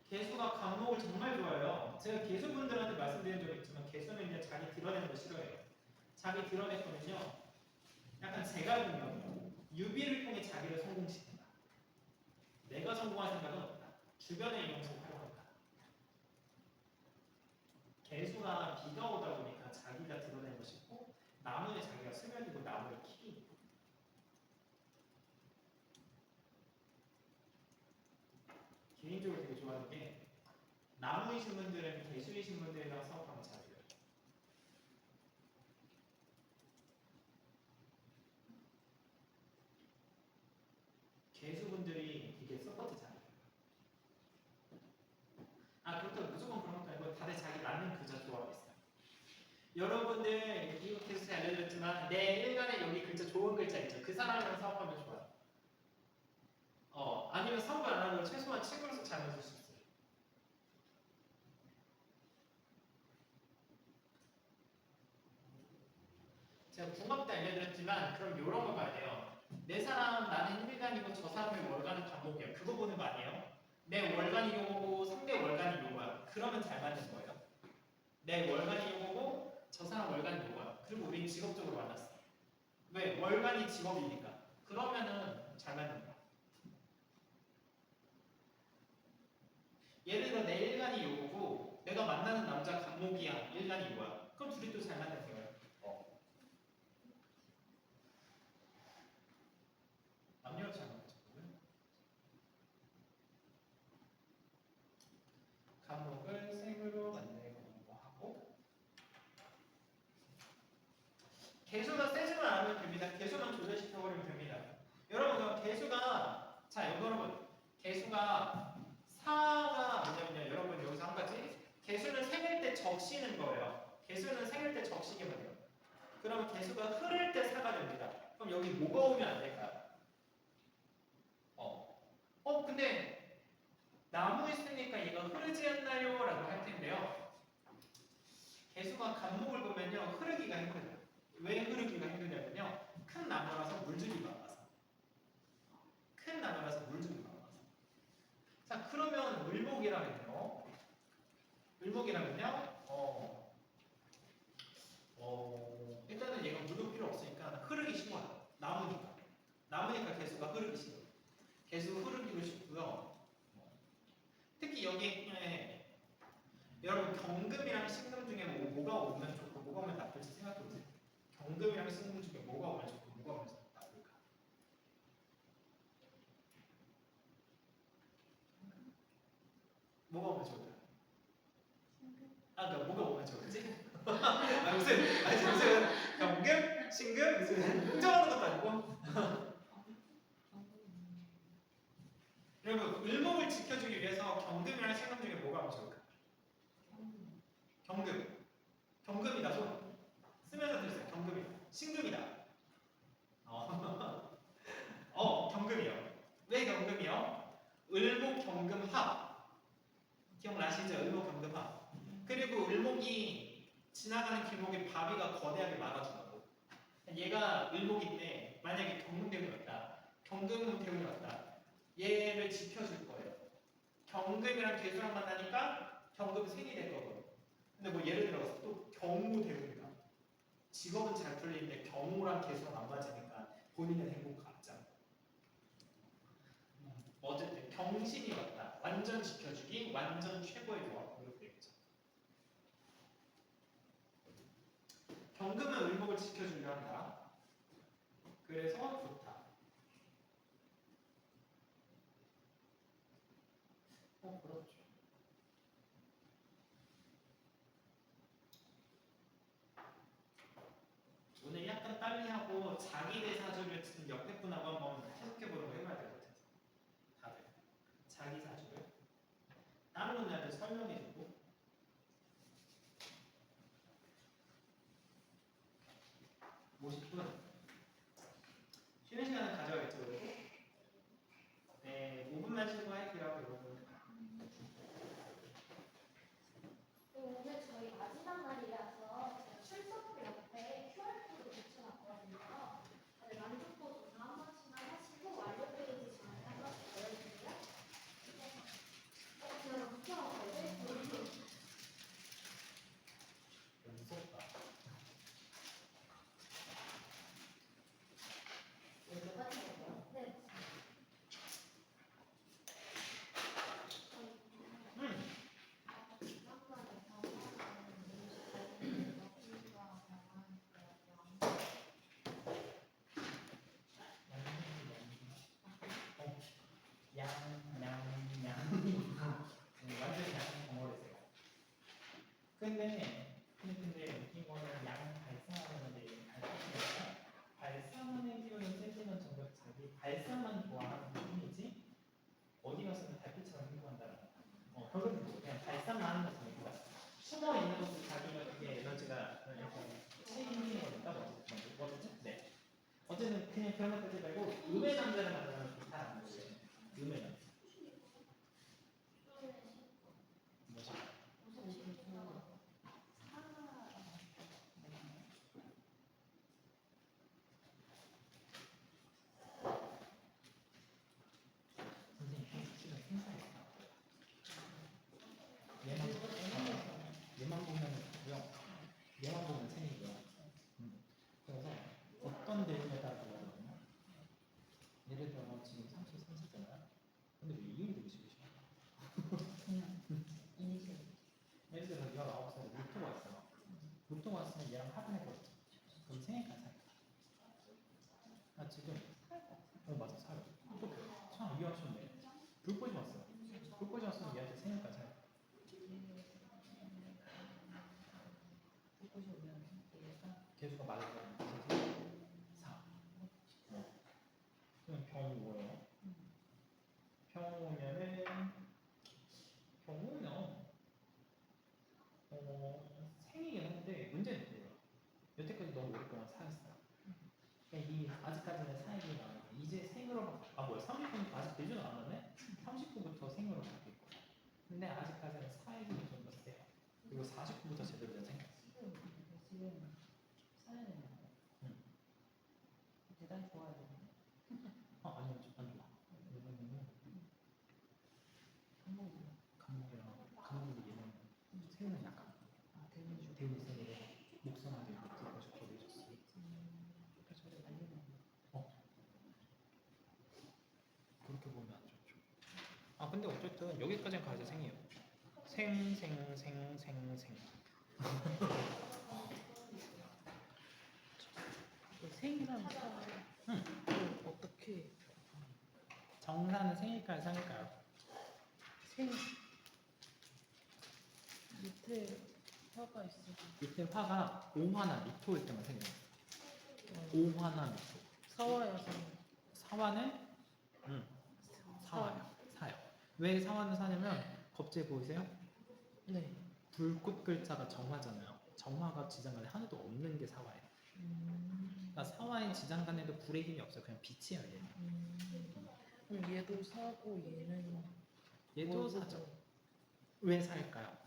개수가 강목을 정말 좋아해요. 제가 개수분들한테 말씀드린 적이 있지만 개수는 이제 자기 드러내는 거 싫어해요. 자기 드러낼 거면요. 약간 제가 분명해요. 유비를 통해 자기를 성공시킨다. 내가 성공할 생각은 없다. 주변의 영향을 활용한다. 개수가 비가 오다 보니까 자기가 드러내고 싶고 나무에 자기가 스며들고 나무를 키기. 개인적으로 되게 좋아하는 게 나무이신 분들은 개수이신 분들이랑 사업하면 잘 돼요. 개수분들이 되게 서포트 잘해요. 그렇다고 무조건 그런 것도 아니고 다들 자기 맞는 글자 조합이 있어요. 여러분들 이거 계속 알려줬지만 내 일간에 여기 글자 좋은 글자 있죠. 그 사람이랑 사업하면 좋아요. 아니면 사업을 안 하고 최소한 친구로서 잘 맞을 수 있어요. 제가 궁합 때 알려드렸지만 그럼 이런 거 봐야 돼요. 내 사람 나는 일간이고 저 사람의 월간은 반목이야. 그거 보는 거 아니에요? 내 월간이 요거고 상대 월간이 요거야. 그러면 잘 맞는 거예요. 내 월간이 요거고 저 사람 월간이 요거야. 그리고 우리 직업적으로 만났어. 왜? 월간이 직업이니까. 그러면은 잘 맞는 거야. 예를 들어 내 일간이 요거고 내가 만나는 남자 간목이야. 일간이 요거야. 그럼 둘이 또 잘 맞는 거예요. 남녀 잘 맞죠. 간목을 생으로 만들고 하고 개수가 세지만 않으면 됩니다. 개수만 조절시켜버리면 됩니다. 여러분 개수가 여러분 개수가 4가 뭐냐면요. 여러분 여기서 한 가지 개수는 생일 때 적시는 거예요. 개수는 생일 때 적시기만 해요. 그러면 개수가 흐를 때 4가 됩니다. 그럼 여기 뭐가 오면 안 될까요? 근데 나무 있으니까 얘가 흐르지 않나요? 라고 할 텐데요. 개수가 간목을 보면요. 흐르기가 힘들어요. 왜 흐르기가 힘드냐면요. 큰 나무라서 물주기가 많아서. 큰 나무라서 물주기가 많아서. 자, 그러면 을목이라면요. 을목이라면요. 일단은 얘가 물도 필요 없으니까 흐르기 쉬워요. 나무니까. 나무니까 개수가 흐르기 쉬워요. 개수 흐르기도 쉽고요. 특히 여기에 여러분 경금이랑 신금 중에 뭐가 오면 좋고 뭐가 오면 나쁠지 생각해 보세요. 경금이랑 신금 중에 뭐가 오면 좋고 뭐가 오면 나쁠까? 뭐가 오면 좋을까? 그러니까 뭐가 오면 좋을지? 무슨 경금, 신금 무슨 흥정하는 것도 아니고. 여러분 을목을 지켜주기 위해서 경금이랑 신금 중에 뭐가 오면 좋을까? 경금이다. 손 쓰면서 들으세요. 경금이다. 신금이다. 경금이요. 왜 경금이요? 을목 경금 합. 기억나시죠? 을목 경금 합. 그리고 을목이 지나가는 길목에 바위가 거대하게 막아준다고. 얘가 을목인데 만약에 경금대운이 왔다. 경금대운이 왔다. 얘를 지켜줄 거예요. 경금이랑 개수랑 만나니까 경금 생이 될 거거든. 근데 뭐 예를 들어서 또 경우 대우입니다. 직업은 잘 풀리는데 경우랑 계속 안 맞으니까 본인은 행복 같잖아. 어쨌든 경신이 왔다. 완전 지켜주기, 완전 최고의 조합. 이렇게 되겠죠. 경금은 을목을 지켜주려 한다. 그래서 좋다. 그렇죠. 오늘 약간 빨리하고 자기 대사주를 지금 옆에 분하고 한번 해석해보는 거 해봐야 될 것 같아요. 다들 자기 사주를 다른 분들한테 설명해주고 50분 쉬는 시간을 가져야겠죠, 그리고 네, 5분만 쉬고 할게요, 여러분. 오늘 저희 마지막 날이라서 제가 출석부 옆에 QR코드 붙여놨거든요. 다들 만족도 조사 한 번씩만 하시고 완료 페이지 전에 한 번씩 보여주세요. 제가 붙여놨거든요. 무섭다. 이거 같은 거고요. 네. 완전히 양 덩어리세요. 근데 웃긴 거는 양 발사하는데 발사만의 기운은 세지는 정작 자기 발사만 좋아하는 뿐이지 어디 가서는 달빛처럼 행동한다는 거. 결국은 그냥 발사만 하는 것은 행동. 숨어 있는 것도 자기가 그게 에너지가 체인이 거니까 어쨌든 네. 어쨌든 그냥 그런 것 빼지 말고 음의 남자를 만나면 잘안 보여요. 음의 남자. 얘만 보면 되고요. 얘만 보면 생이고요. 그래서 어떤 내용에 따라 달라거든요. 예를 들어 지금 33세잖아요. 근데 왜 이름이 되게 싫으시죠? 예를 들어 19살에 로또가 있어요. 로또가 왔으면 얘랑 합의해거든요. 그럼 생일까지 살까? 아 지금 맞아 살요. 참 이해하셨네. 불꽃이 왔어요. 불꽃이 왔으면 얘한테 생일까지 살까? 개수가 많으면 4. 그럼 병이 뭐예요? 병오면은 병오면 생이긴 한데 문제는 그거예요. 여태까지 너무 오랫동안 사했어요. 그러니까 이 아직까지는 사이기 나와요. 이제 생으로 뭐야 30분부터 아직 되지는 않았네? 30분부터 생으로 바뀔 거예요. 근데 아직까지는 사이기 좀 더 세요. 그리고 40분부터 제대로 된 생. 지금 사연이 대단히 좋아야 되는데 아니요 안 좋아. 왜냐면은 감목이랑 얘는 생은 약간 대운이 세게 목성하게 이렇게 거래졌어. 저를 말리는 그렇게 보면 안 좋죠. 근데 어쨌든 여기까지는 가야지 생이에요. 생. 생이랑 어떻게 정사는 생일까요, 상일까요? 생 밑에 화가 있어. 이때 화가 오화나 미토일 때만 생겨요. 오화나 미토. 사와야 생. 사화는 사화요. 사요. 왜 사화는 사냐면 겁재 보이세요? 네. 불꽃 글자가 정화잖아요. 정화가 지장간에 하나도 없는 게 사화예요. 그러니까 사화인 지장간에도 불의 힘이 없어요. 그냥 빛이에요. 얘는. 그럼 얘도 사고 얘도 뭐 사죠. 왜 사일까요?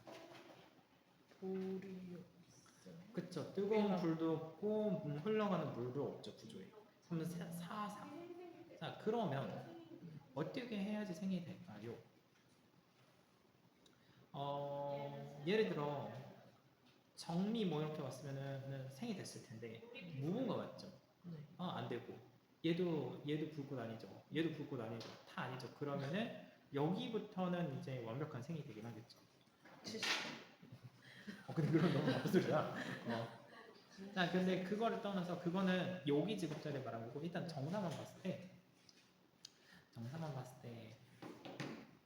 불이 없어요. 그쵸. 뜨거운 불도 없고 흘러가는 물도 없죠. 구조에. 그러면 사. 자 그러면 어떻게 해야지 생이 될까요? 예를 들어 정미 뭐 이렇게 왔으면은 생이 됐을 텐데 무분가 맞죠? 네. 안 되고 얘도 불꽃 아니죠? 얘도 불꽃 아니죠? 다 아니죠? 그러면은 여기부터는 이제 완벽한 생이 되긴 하겠죠. 70. 근데 그건 너무 나쁜 소리야. 자, 근데 그거를 떠나서 그거는 여기 직업자를 말한 거고 일단 정사만 봤을 때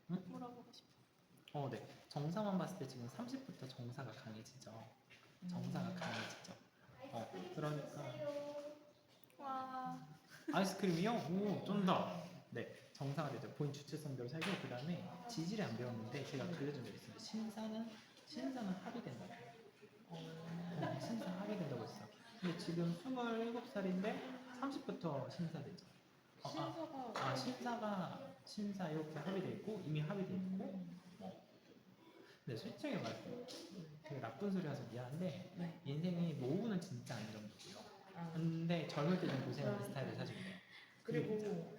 물어보고 싶어. 네. 정사만 봤을 때 지금 30부터 정사가 강해지죠. 정사가 강해지죠. 그러니까 와. 아이스크림이요? 오, 쫀다. 네, 정사가 되죠. 본인 주체성대로 살고 그 다음에 지지를 안 배웠는데 제가 알려준 적 있어요. 신사는 합의된다. 신사 합의된다고 했어. 근데 지금 27살인데 30부터 신사되죠. 신사 이렇게 합의돼 있고 이미 합의돼 있고. 근데 솔직히 말해서 되게 나쁜 소리 해서 미안한데 네. 인생이 노후는 진짜 안정적이에요. 아. 근데 젊을 때 좀 고생하는 스타일을 사주면 돼요. 그리고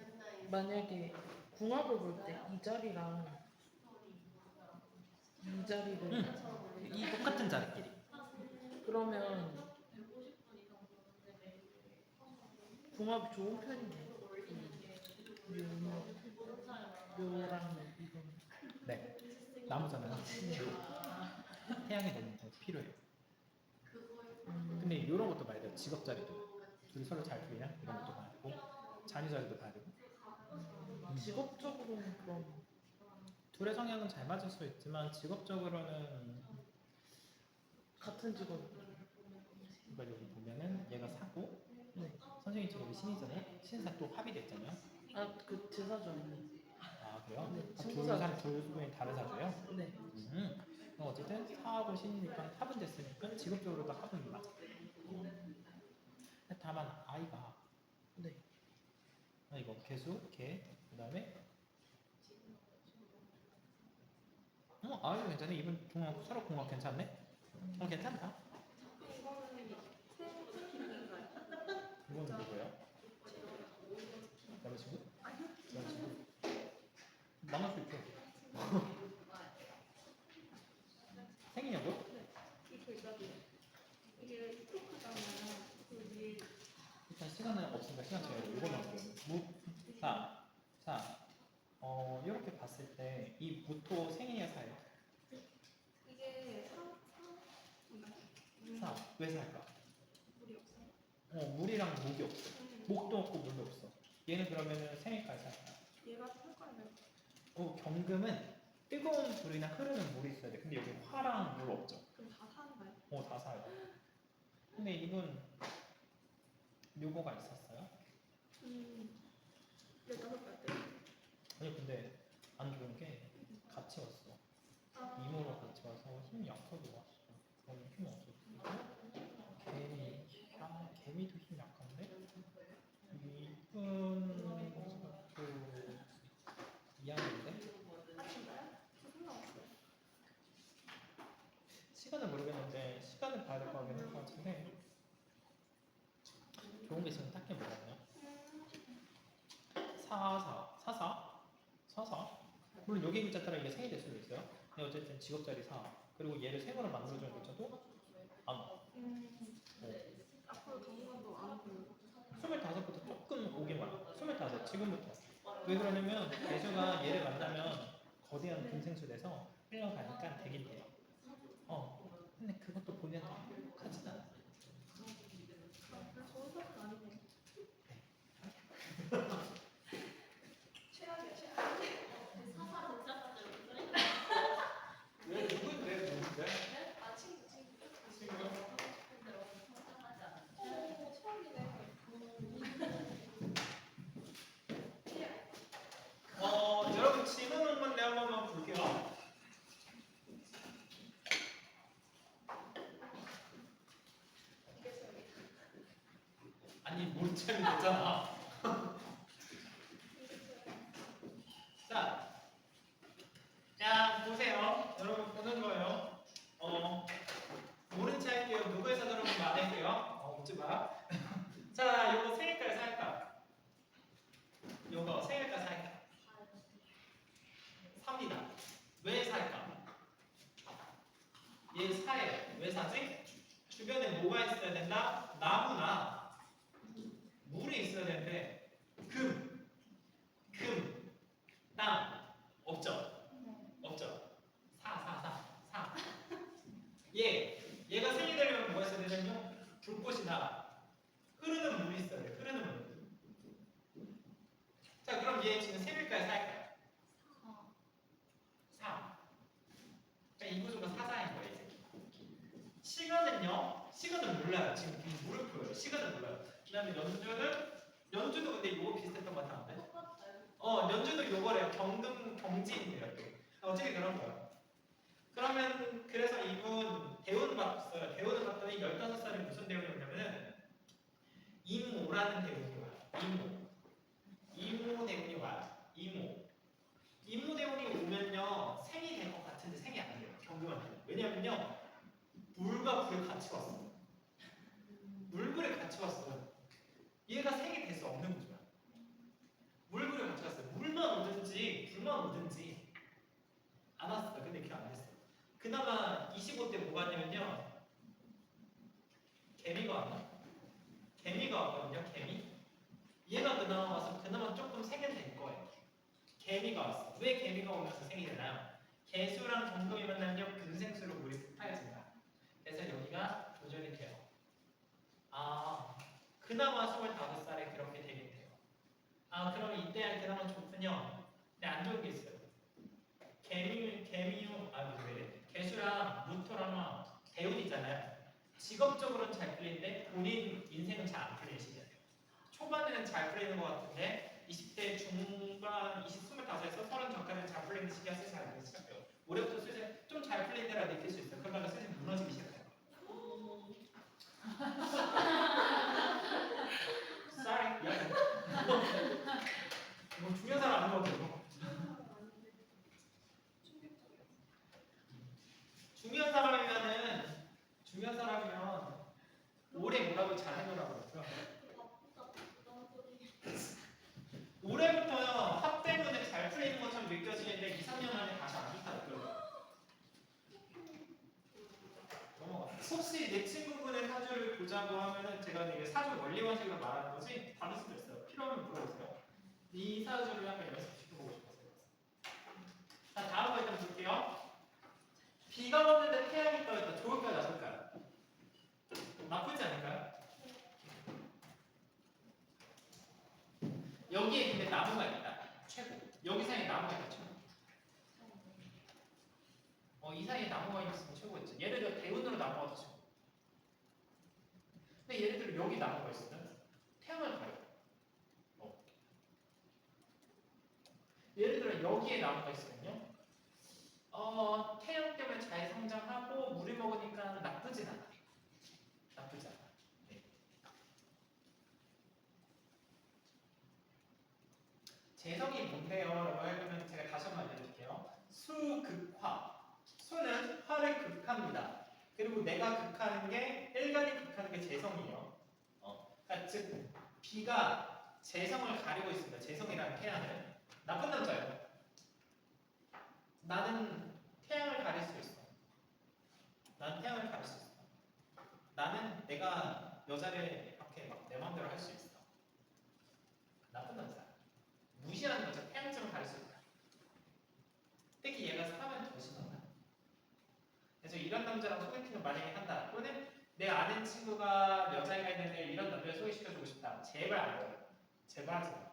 만약에 궁합을 볼 때 이 자리랑 이 자리를 이 똑같은 자리끼리. 그러면 궁합이 좋은 편이네. 묘랑 이건. 네, 나무잖아요. 태양의 너무 필요해요. 근데 이런 것도 봐야 돼요. 직업 자리도 둘이 서로 잘 풀리냐 이런 것도 봐야 되고 자녀 자리도 봐야 되고. 직업적으로는 그럼 둘의 성향은 잘 맞을 수 있지만 직업적으로는 같은 직업. 그러니까 여기 보면은 얘가 사고 네. 선생님 직업이 신이잖아요. 신사 또 합의됐잖아요. 그 제사죠 언니. 그래요? 네, 둘 친구사. 사람 둘 분이 다른 사주예요? 네. 그럼 어쨌든 사하고 신이니까 합은 됐으니까 직업적으로도 합은 맞아. 다만 아이가 네. 이거 개수, 개, 그 다음에 아이도 괜찮네. 이분 서로 궁합 괜찮네. 괜찮다. 이건 누구예요? 남자친구? 남자친구? 망할 수 있죠. 생이냐고? 일단 시간은 없으니까 시간 제가 이거만 볼게요. 자, 이렇게 봤을 때 이 무토 생이냐 사예요? 이게 사. 왜 살까? 물이 없어요. 물이랑 목이 없어. 목도 없고 물도 없어. 얘는 그러면은 생일까지 살까? 얘가 살까요? 경금은 뜨거운 불이나 흐르는 물이 있어야 돼. 근데 여기 화랑 물 없죠. 그럼 다 사는가요? 다 사요. 근데 이분 묘거가 있었어요? 15살 때. 아니 근데 안 좋은 게 같이 왔어. 이모랑 같이 와서 힘 약하게 왔어. 그럼 힘 없었어. 개미도 힘 약한데? 이분 그 2학년인데? 시간을 모르겠는데 시간을 봐야 될 것 같은데 좋은 게 있으면 딱히 뭐라고요? 44 물론 여기 글자 따라 이게 생이 될 수도 있어요. 근데 어쨌든 직업자리 4 그리고 얘를 생으로 만들어주는 글자도 안 와. 앞으로 당분간도 안 오고요. 25부터 조금 오긴 와요. 25 지금부터. 왜 그러냐면 개수가 얘를 만나면 거대한 금생수 돼서 흘러가니까 되긴 돼요. 근데 그것도 본인한테 행복하진 않아. 좋은 사람 아니네. 최악이야, 최악. 왜 누군데? 아, 친구. 친구요? 최악이네. 여러분 질문 문제 한 번만 볼게요. 아니 문제는 됐잖아. 자 보세요. 여러분 보는 거예요. 모른 체 할게요. 누구의 사전으로 안 할게요. 웃지 마. 자, 요거 생일까지 살까? 요거 생일까지 살까? 삽니다. 왜 살까? 얘 사예요. 왜 사지? 주변에 뭐가 있어야 된다? 나무나 물이 있어야 되는데 금, 땅 없죠? 없죠? 사. 얘가 생이 되려면 뭐가 있어야 되냐면 불꽃이나 흐르는 물이 있어야 돼. 흐르는 물. 자, 그럼 얘 지금 생일까요? 사일까요? 사. 자, 이 구조가 사사인 거예요. 시간은 몰라요. 지금 이 물을 풀어요. 시간은 몰라요. 그다음에 연주도 근데 이거 비슷했던 것 같은데. 연주도 요거래요. 경진이래요. 어떻게 그런 거야? 그러면 그래서 이분 대운을 봤어요. 대운을 봤더니 15살에 무슨 대운이 오냐면은 임오라는 대운이 와요. 임오 대운이 와요. 임오 대운이 오면요 생이 될 것 같은데 생이 안 돼요. 경금한테. 왜냐면요 물과 불이 같이 왔어. 물불이 같이 왔어. 얘가 생이 될 수 없는 거죠. 물불이 같이 왔어요. 물만 오든지 불만 오든지 안 왔어요. 근데 그게 안 됐어요. 그나마 25대 뭐가 왔냐면요 개미가 왔나? 개미가 왔거든요. 얘가 그나마 와서 그나마 조금 생이 된 거예요. 개미가 왔어. 왜 개미가 오면서 생이 되나요? 개수랑 경금이 만나면 근생수로 물이 폭파해진다. 그래서 여기가 조절이 돼요. 그나마 25살에 그렇게 되게 돼요. 그럼 이때 그나마 좋군요. 근데 안 좋은 게 있어요. 개수랑 무토랑 대운이잖아요. 직업적으로는 잘 풀리는데 본인 인생은 잘 안 풀리는 시기예요. 초반에는 잘 풀리는 것 같은데 20대 중반, 25에서 30 전까지는 잘 풀리는 시기가 슬슬 안 되기 시작해요. 올해부터 슬슬 좀 잘 풀린 데라 느낄 수 있어요. 그러다가 슬슬 무너지기 시작해요. Sorry. 뭐 중요한 사람 아닌 것 같아요. 중요한 사람이면 올해 뭐라고 잘 해놓으라고 그랬어요. 올해부터요 합 때문에 잘 풀리는 것처럼 느껴지는데 2, 3년 안에 다시 안 좋다 느껴져요. 넘어가. 혹시 내 친구분의 사주를 보자고 하면은 제가 이게 사주 원리원칙으로 말하는 거지 다를 수도 있어요. 필요하면 물어보세요. 이 사주를 약간 연습시켜보고 싶었어요. 자, 다음 거 일단 볼게요. 비가 왔는데 태양이 떠있다. 좋을까요, 나쁠까요? 나쁘지 않을까요? 여기에 근데 나무가 있다. 최고. 여기 사이에 나무가 있다. 최고. 이 사이에 나무가 있으면 최고였죠. 예를 들어 대운으로 나무가 더 최고. 근데 예를 들어 여기 나무가 있으면 태양을 가려. 예를 들어 여기에 나무가 있으면요. 태양 때문에 잘 성장하고 물을 먹으니까 나쁘진 않아. 나쁘지 않아. 네. 재성이 뭔데요? 라고 하면 제가 다시 한번 알려드릴게요. 수극화. 수는 화를 극합니다. 그리고 내가 극하는 게 일간이 극하는 게 재성이에요. 그러니까 즉 비가 재성을 가리고 있습니다. 재성이라는 태양을. 나쁜 남자예요. 나는 태양을 가릴 수 있어. 나는 태양을 가릴 수 있어. 나는 내가 여자를 이렇게 막 내 마음대로 할 수 있어. 나쁜 남자. 무시하는 거죠. 태양쯤을 가릴 수 있다. 특히 얘가 사면 더 심하다. 그래서 이런 남자랑 소개팅을 만약에 한다. 또는 내 아는 친구가 여자애가 있는데 이런 남자를 소개시켜주고 싶다. 제발 안 해요. 제발 하지 마.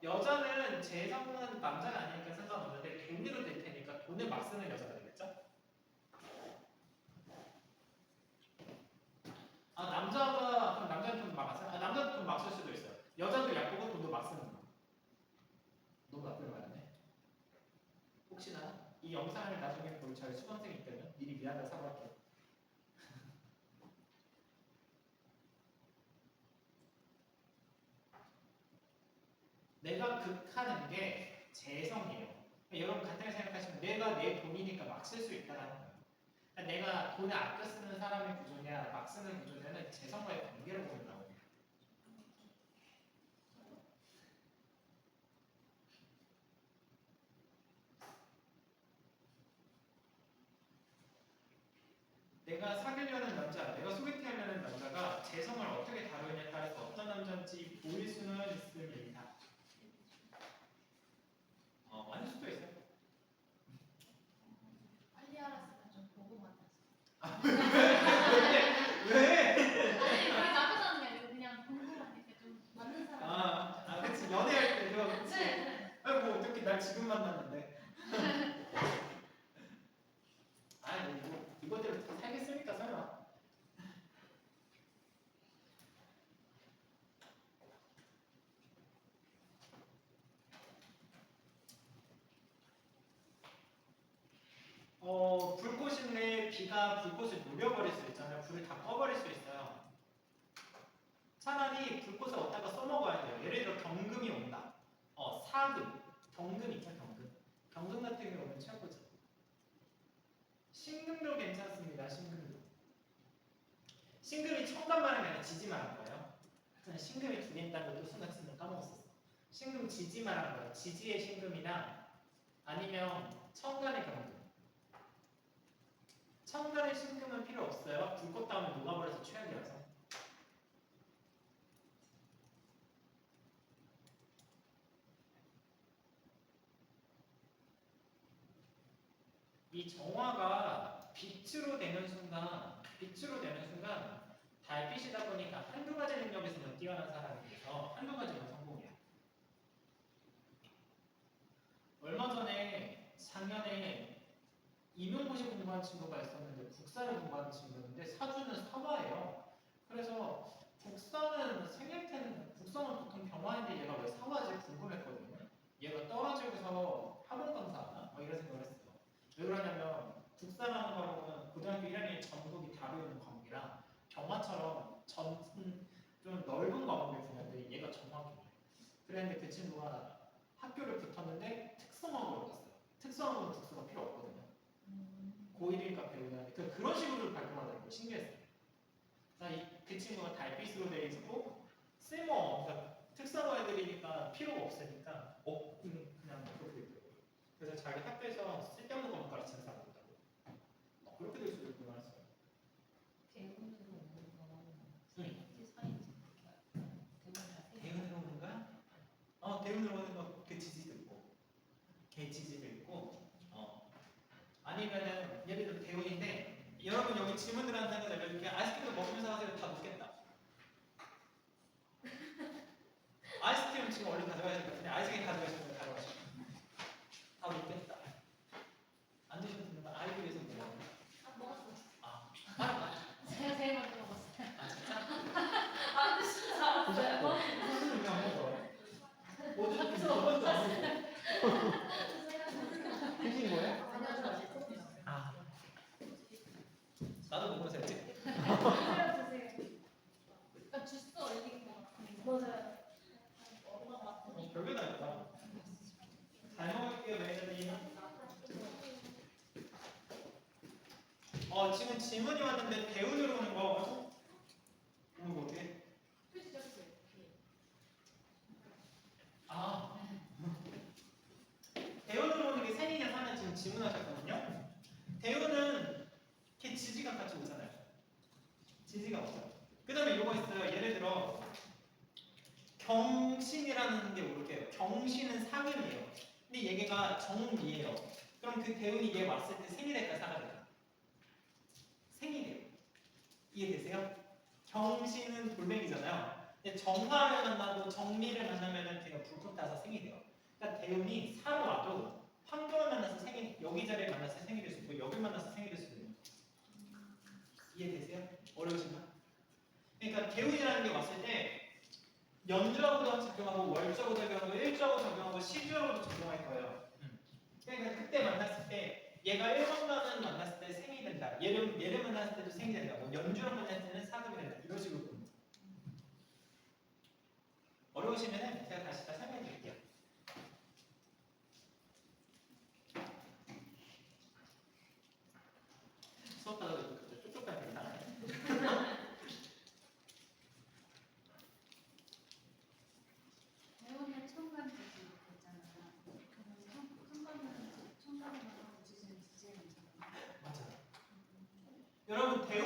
여자는 재성은 남자가 아니니까 상관없는데 돈으로 될 테니까 돈을 막 쓰는 여자가 되겠죠? 그럼 남자는 돈 막 쓰는, 남자도 돈 막 쓸 수도 있어요. 여자도 약보고 돈도 막 쓰는 거. 너무 나쁘게 말하네. 혹시나 이 영상을 나중에 볼 저희 수강생이 있다면 미리 미안하다 사과할게요. 내가 극하는 게 재성이에요. 여러분 간단히 생각하시면 내가 내 돈이니까 막 쓸 수 있다는 거예요. 그러니까 내가 돈을 아껴 쓰는 사람의 구조냐 막 쓰는 구조냐는 재성과의 관계로 보면 나옵니다. 내가 사귀려는 남자, 내가 소개팅하려는 남자가 재성을 어떻게 다루느냐에 따라서 어떤 남자인지 보일 수는 있습니다. 아닐 수도 있어요. 빨리 알았으면 좀 보고 만났어. 왜? 아니 나쁘지 않은 게 아니고 그냥 궁금하니까 좀 맞는 사람. 그치. 연애할 때 좀. 네. 뭐 어떻게 날 지금 만났는데. 뭐 이것대로 살겠습니까 설마. 불꽃인데 비가 불꽃을 녹여버릴 수 있잖아요. 불을 다 꺼버릴 수 있어요. 차라리 불꽃을 얻다가 써먹어야 돼요. 예를 들어 경금이 온다. 사금, 경금 있죠, 경금. 경금 같은 경우는 최고죠. 신금도 괜찮습니다. 신금도. 신금이 청간 말한 게 아니라 지지 말한 거예요. 신금이 두 개 있다는 것도 순간 까먹었었어. 신금 지지 말한 거예요. 지지의 신금이나 아니면 청간의 경금. 청간의 신금은 필요 없어요. 불꽃 다음에 녹아버려서 최악이라서. 이 정화가 빛으로 되는 순간 달빛이다 보니까 한두 가지 능력에서는 뛰어난 사람이 돼서 한두 가지만 성공해요. 얼마 전에 작년에 임용고시 공부한 친구가 있었는데 국사를 공부하는 친구였는데 사주는 사화예요. 그래서 국사는 보통 병화인데 얘가 왜 사화지 궁금했거든요. 얘가 떨어지고서 학원 강사하나? 이런 생각을 했어요. 왜 그러냐면 국사라는 과목은 고등학교 1학년 전국이 다루는 과목이라 병화처럼 좀 넓은 과목을 보는데 얘가 정확해요. 그랬는데 그 친구가 학교를 붙었는데 특성화고를 갔어요. 특성화고는 국수가 필요 없거든요. 고1이니까 배우는 그런 식으로 발표하는 거 신기했어요. 그 친구가 달빛으로 되어 있고 그러니까 특성화 애들이니까 필요가 없으니까 그냥 그렇게 되더라고요. 그래서 자기 학교에서 쓸데없는 것만 가르치는 사람이라고. 그렇게 될 수도 있구나 했어요. 대운으로 오는 거는 응. 사인지 사인지 그렇게 대운으로 오는 거야? 대운으로 오는 거 그 지지도 있고 개 지지도 있고 아니면은 예를 들어 대운인데 여러분 여기 질문들한테는 이렇게 아이스크림 먹으면서 하세요. 다 녹겠다. 아이스크림 지금 얼른 가져가야 될 것 같은데 아이스크림 가져가시는 거 가져가시고 다 녹겠다. 안 드셔도 되는 거 알기 위해서 먹어요. 먹었어. 제가 제일 먼저 먹었어요. 진짜? 안 드시는 줄 알았어요. 무슨 왜안 먹어요? 어제 한 번도 안 먹어. 드신 거예요? 나도 먹으면서 했지. 약간 주스 얼린 것 같은. 맞아요. 별게 다 있다. 잘 먹을게요, 매니저님. 지금 질문이 왔는데 대운으로 오는 거 오는 거 어떻게? 대운으로 오는 게 생이냐 사냐 지금 질문하셨거든요. 대운은 이렇게 지지가 같이 오잖아요. 지지가 없어요. 그 다음에 이거 있어요. 예를 들어 경신이라는 게 올게요. 경신은 상임이에요. 근데 얘가 정미예요. 그럼 그 대운이 얘 왔을 때 생이 될까 사가 될까? 생이 돼요. 이해되세요? 경신은 돌멩이잖아요. 근데 정화를 만나고 정미를 만나면은 걔가 불꽃 따서 생이 돼요. 그러니까 대운이 사로 와도 환경을 만나서 생이 여기자리를 만나서 생이 될 수 있고 여기를 만나서 생이 될 수도 있는 거죠. 이해되세요? 어려우신가? 그러니까 대운이라는 게 왔을 때 연주하고도 적용하고 월주하고 적용하고 일주하고 적용하고 시주하고도 적용할 거예요. 그러니까 그때 만났을 때 얘가 1번만은 만났을 때 생이 된다. 얘를 만났을 때도 생이 된다. 뭐 연주랑 만났을 때는 사금이 된다. 이런 식으로 봅니다. 어려우시면은 제가 다시 다 설명해 드릴게요. 수업 하다가 갑자기 쪽쪽할 때나 대운은 청간지지 있잖아요. 청간은 지지는 지지는 맞아요. 여러분 대운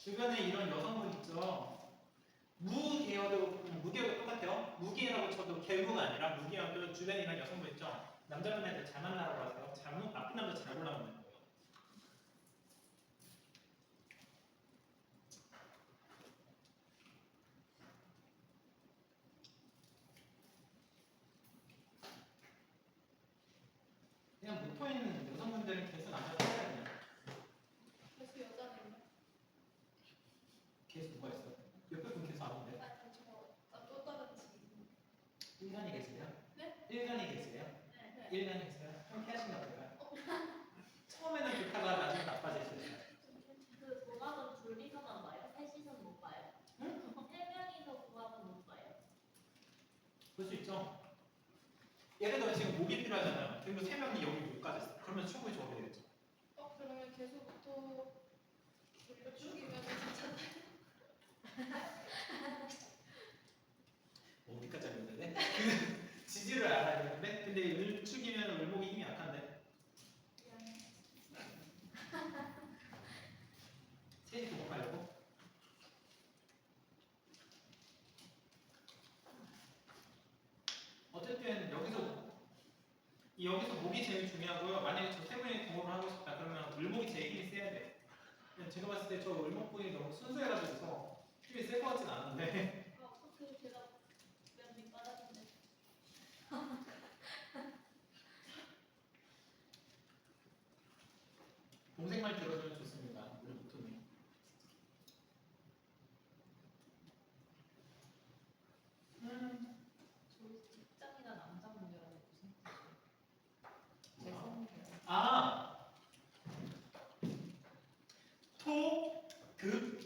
주변에 이런 여성분 있죠. 무계열도 똑같아요. 무계라고 쳐도 계무가 아니라 무계열도 주변에 이런 여성분 있죠. 남자분한테 잘 만나라고 하세요. 잘못 나쁜 남자 잘 골라보는 거예요. 그냥 붙어 있는 여성분들은 계속 남자 찾아야 돼요. 계속 여자네요. 계속 누가 있어? 옆에 분 계속 안 오는데? 또 다른 집. 일간이 계세요? 네? 일간이 계세요? 네. 일간이 계세요? 좀 피하시나 볼까요? 처음에는 좋다가 나중에 나빠질 수 있어요. 그 조합은 둘이서만 봐요? 셋이서는 못 봐요? 응? 세 명이서 조합은 못 봐요? 볼 수 있죠? 예를 들어 지금 목이 필요하잖아요. 그리고 세 명이 여기 못 가졌어. 그러면 충분히 조합이 되겠죠. 그러면 계속부터 죽이면 괜찮아요? 어디까지 알려야 되네? 지지를 알아야 되는데 근데 을축이면 을목이 힘이 약한데 셋이 도목하려고? 어쨌든 여기서 목이 제일 중요하고요. 만약에 저 세 분이 동업을 하고 싶다 그러면 을목이 제일 힘이 세야 돼. 근데 제가 봤을 때 저 을목분이 너무 순수해가지고 힘이 셀 것 같진 않은데 그 제가 면이 빠졌는데. 동생 말 들어주면 좋습니다. 을목분이. 저희 직장이나 남자 문제라는 무슨 뜻이에요? 제 생각이에요. 아! 토극수.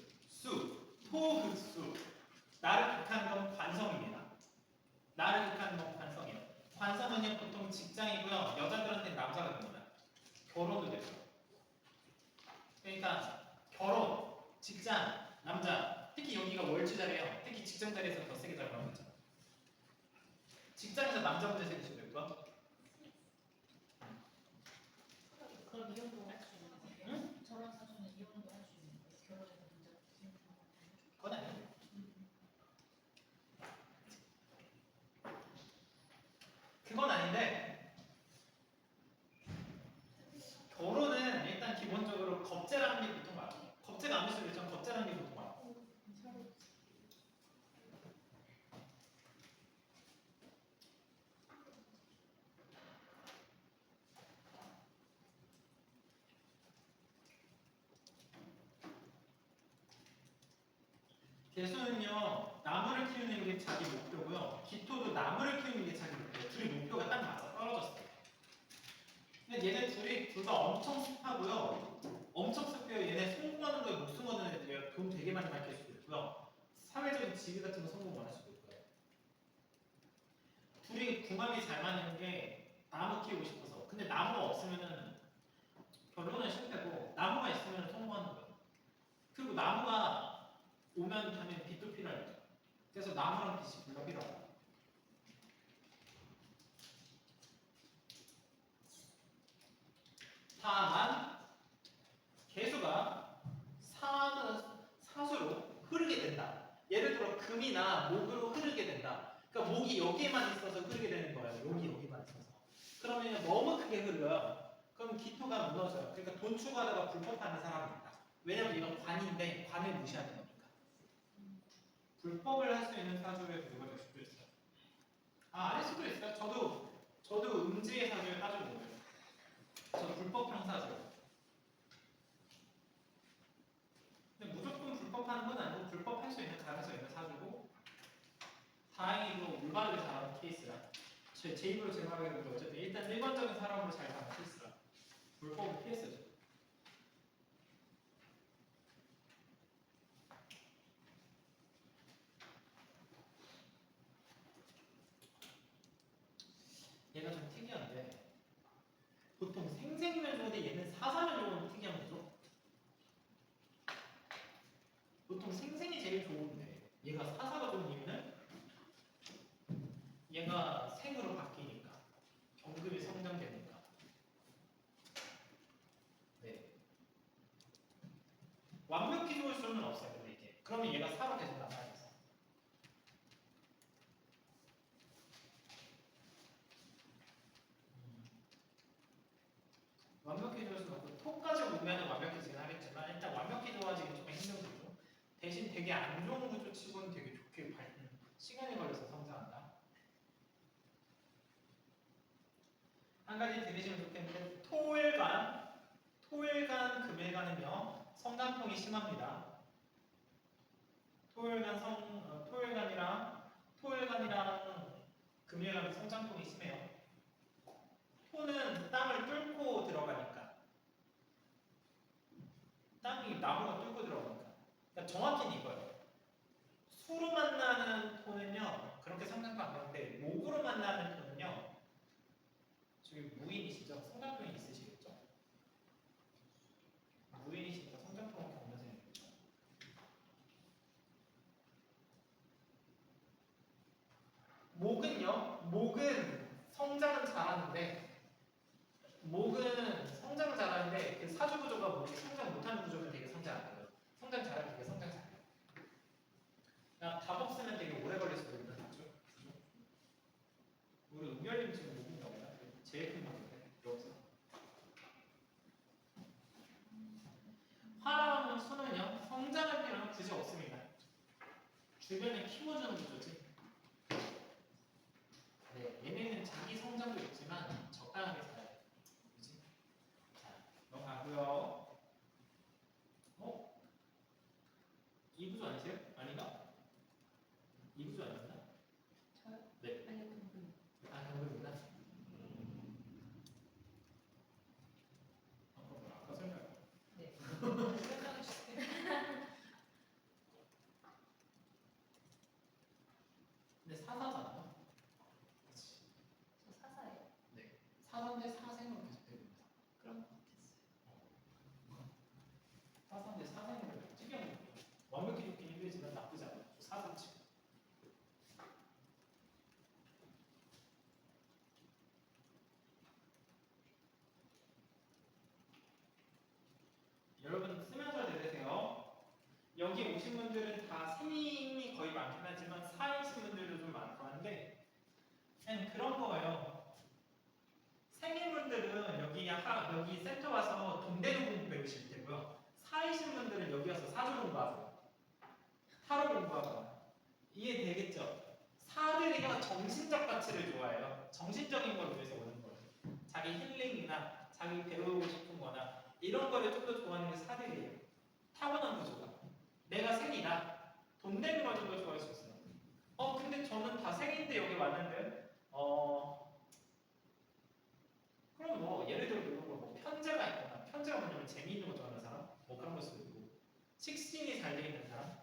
토극수. 나를 극하는 건 관성입니다. 나를 극하는 건 관성이에요. 관성은요 보통 직장이고요. 여자들한테는 남자가 됩니다. 결혼도 되고요. 그러니까 결혼, 직장, 남자. 특히 여기가 월주 자리예요. 특히 직장 자리에서 더 세게 작용하고 있죠. 직장에서 남자분들 생기시고 있고요. 그럼 이혼도 할 수 있는 거예요? 응? 저런 사주는 이혼도 할 수 있는 거예요? 결혼해서 문제 생기는 그건 아니에요. 그건 아닌데 결혼은 일단 기본적으로 겁재라는 게 보통 많아요. 겁재가 안 됐을 때 전 겁재라는 게 보통 많아요. 개수는요 나무를 키우는 게 자기 목표고요. 기토도 나무를 키우는 게 자기 목표예요. 둘이 목표가 딱 맞아 떨어졌어요. 근데 얘네 둘 다 엄청 습하고요. 엄청 습해요. 얘네 성공하는 거에 목숨 거는 애들이에요. 돈 되게 많이 밝힐 수도 있고요. 사회적인 지위 같은 거 성공 원할 수도 있고요. 둘이 궁합이 잘 맞는 게 나무 키우고 싶어서. 근데 나무가 없으면은 결론은 실패고 나무가 있으면 성공하는 거예요. 그리고 나무가 오면 당연히 빛도 필요하죠. 그래서 나무랑 빛이 둘 다 필요하고. 다만 개수가 사수로 흐르게 된다. 예를 들어 금이나 목으로 흐르게 된다. 그러니까 목이 여기에만 있어서 흐르게 되는 거예요. 여기만 있어서. 그러면 너무 크게 흐르요. 그럼 기토가 무너져요. 그러니까 돈 추구하다가 불법하는 사람입니다. 왜냐면 이건 관인데 관을 무시하는 거니까. 불법을 할 수 있는 사주에 누가 될 수도 있어요. 아닐 수도 있어요. 저도 음지의 사주에 따져본 거예요. 저 불법형 사주. 근데 무조건 불법하는 건 아니고 불법할 수 있는 가능성이 있는 사주고 다행히도 올바르게 잘하는 케이스라 제 입으로 제 말하기로 어쨌든 일단 일반적인 사람으로 잘 가는 케이스라 불법을 피했어요. 얘가 좀 특이한데 보통 생생이면 좋은데 얘는 사사면 좋은 특이한 거죠. 보통 생생이 제일 좋은데 얘가 사사가 좋은 이유는 얘가 생으로 바뀌니까 경금이 성장되니까. 네. 완벽히 좋을수록 구조는 없어요. 근데 이게 그러면 얘가 4로 계속 남아있어. 완벽해질 수는 없고 토까지 오면 완벽해지긴 하겠지만 일단 완벽히 좋아지긴 좀 힘든 구조. 대신 되게 안 좋은 구조 치고는 되게 좋게 시간이 걸려서 성장한다. 한 가지 들으시면 좋겠는데 토일간, 금일간은요 성장통이 심합니다. 토일간이랑 금일간은 성장통이 심해요. 토는 땅을 뚫고 들어가니까 땅이 나무가 뚫고 들어가니까 그러니까 정확히는 이거예요. 수로 만나는 토는요 그렇게 성장도 안 되는데 목으로 만나는 토는요 저기 무인이시죠? 성장통이 있으시겠죠? 무인이시니까 성장통은 경련생이겠죠? 목은 성장은 잘하는데 그 사주 구조가 목이 성장 못하는 구조면 되게 성장 안 돼요. 성장 잘하면 되게 성장 잘해요. 그냥 답 없으면 되게 오래 걸릴 수도 있는 거죠. 우리 은별님 지금 목이 나오나? 제일 큰 목인데 여기서. 화랑은 수는요 성장할 필요는 굳이 없습니다. 주변에 키워주는 구조지. 네, 얘네는 자기 성장도 있지만 적당하게 살아요. 그지? 자, 넘어가고요. 이 구조 아니세요? 아닌가? 이 구조 아니었나? 저요? 네. 아니요, 그럼. 경금이구나. 아까 설명. 네. 설명해 주세요. 근데 사사잖아. 그렇지. 저 사사예요. 네. 사사인데 사생으로 계속 되고 있다. 그런 것 같았어요. 사사인데 사생으로 특이한 거. 완벽히 좋긴 힘들지만 나쁘지 않아. 사사치. 여러분 쓰면서 들으세요. 여기 오신 분들은 다 생임이 거의 많긴 하지만 사이신 분들도 좀 많고 한데 그냥 그런 거예요. 생임분들은 여기 센터 와서 돈 되는 공부 배우실 때고요. 사이신 분들은 여기 와서 사주 공부하세요. 타로 공부하거나. 이해되겠죠? 사들이가 정신적 가치를 좋아해요. 정신적인 걸 위해서 오는 거예요. 자기 힐링이나 자기 배우고 싶은 거나 이런 거를 좀 더 좋아하는 게 사들이에요. 타고난 구조가. 내가 생이다. 돈 내는 걸 좀 더 좋아할 수 있어요. 근데 저는 다 생인데 여기 왔는데 그럼 뭐 예를 들어 뭐 편제가 있거나 편제가 뭐냐면 재미있는 거 좋아하는 사람 뭐 그런 걸 수도 있고 식신이 잘 돼 있는 사람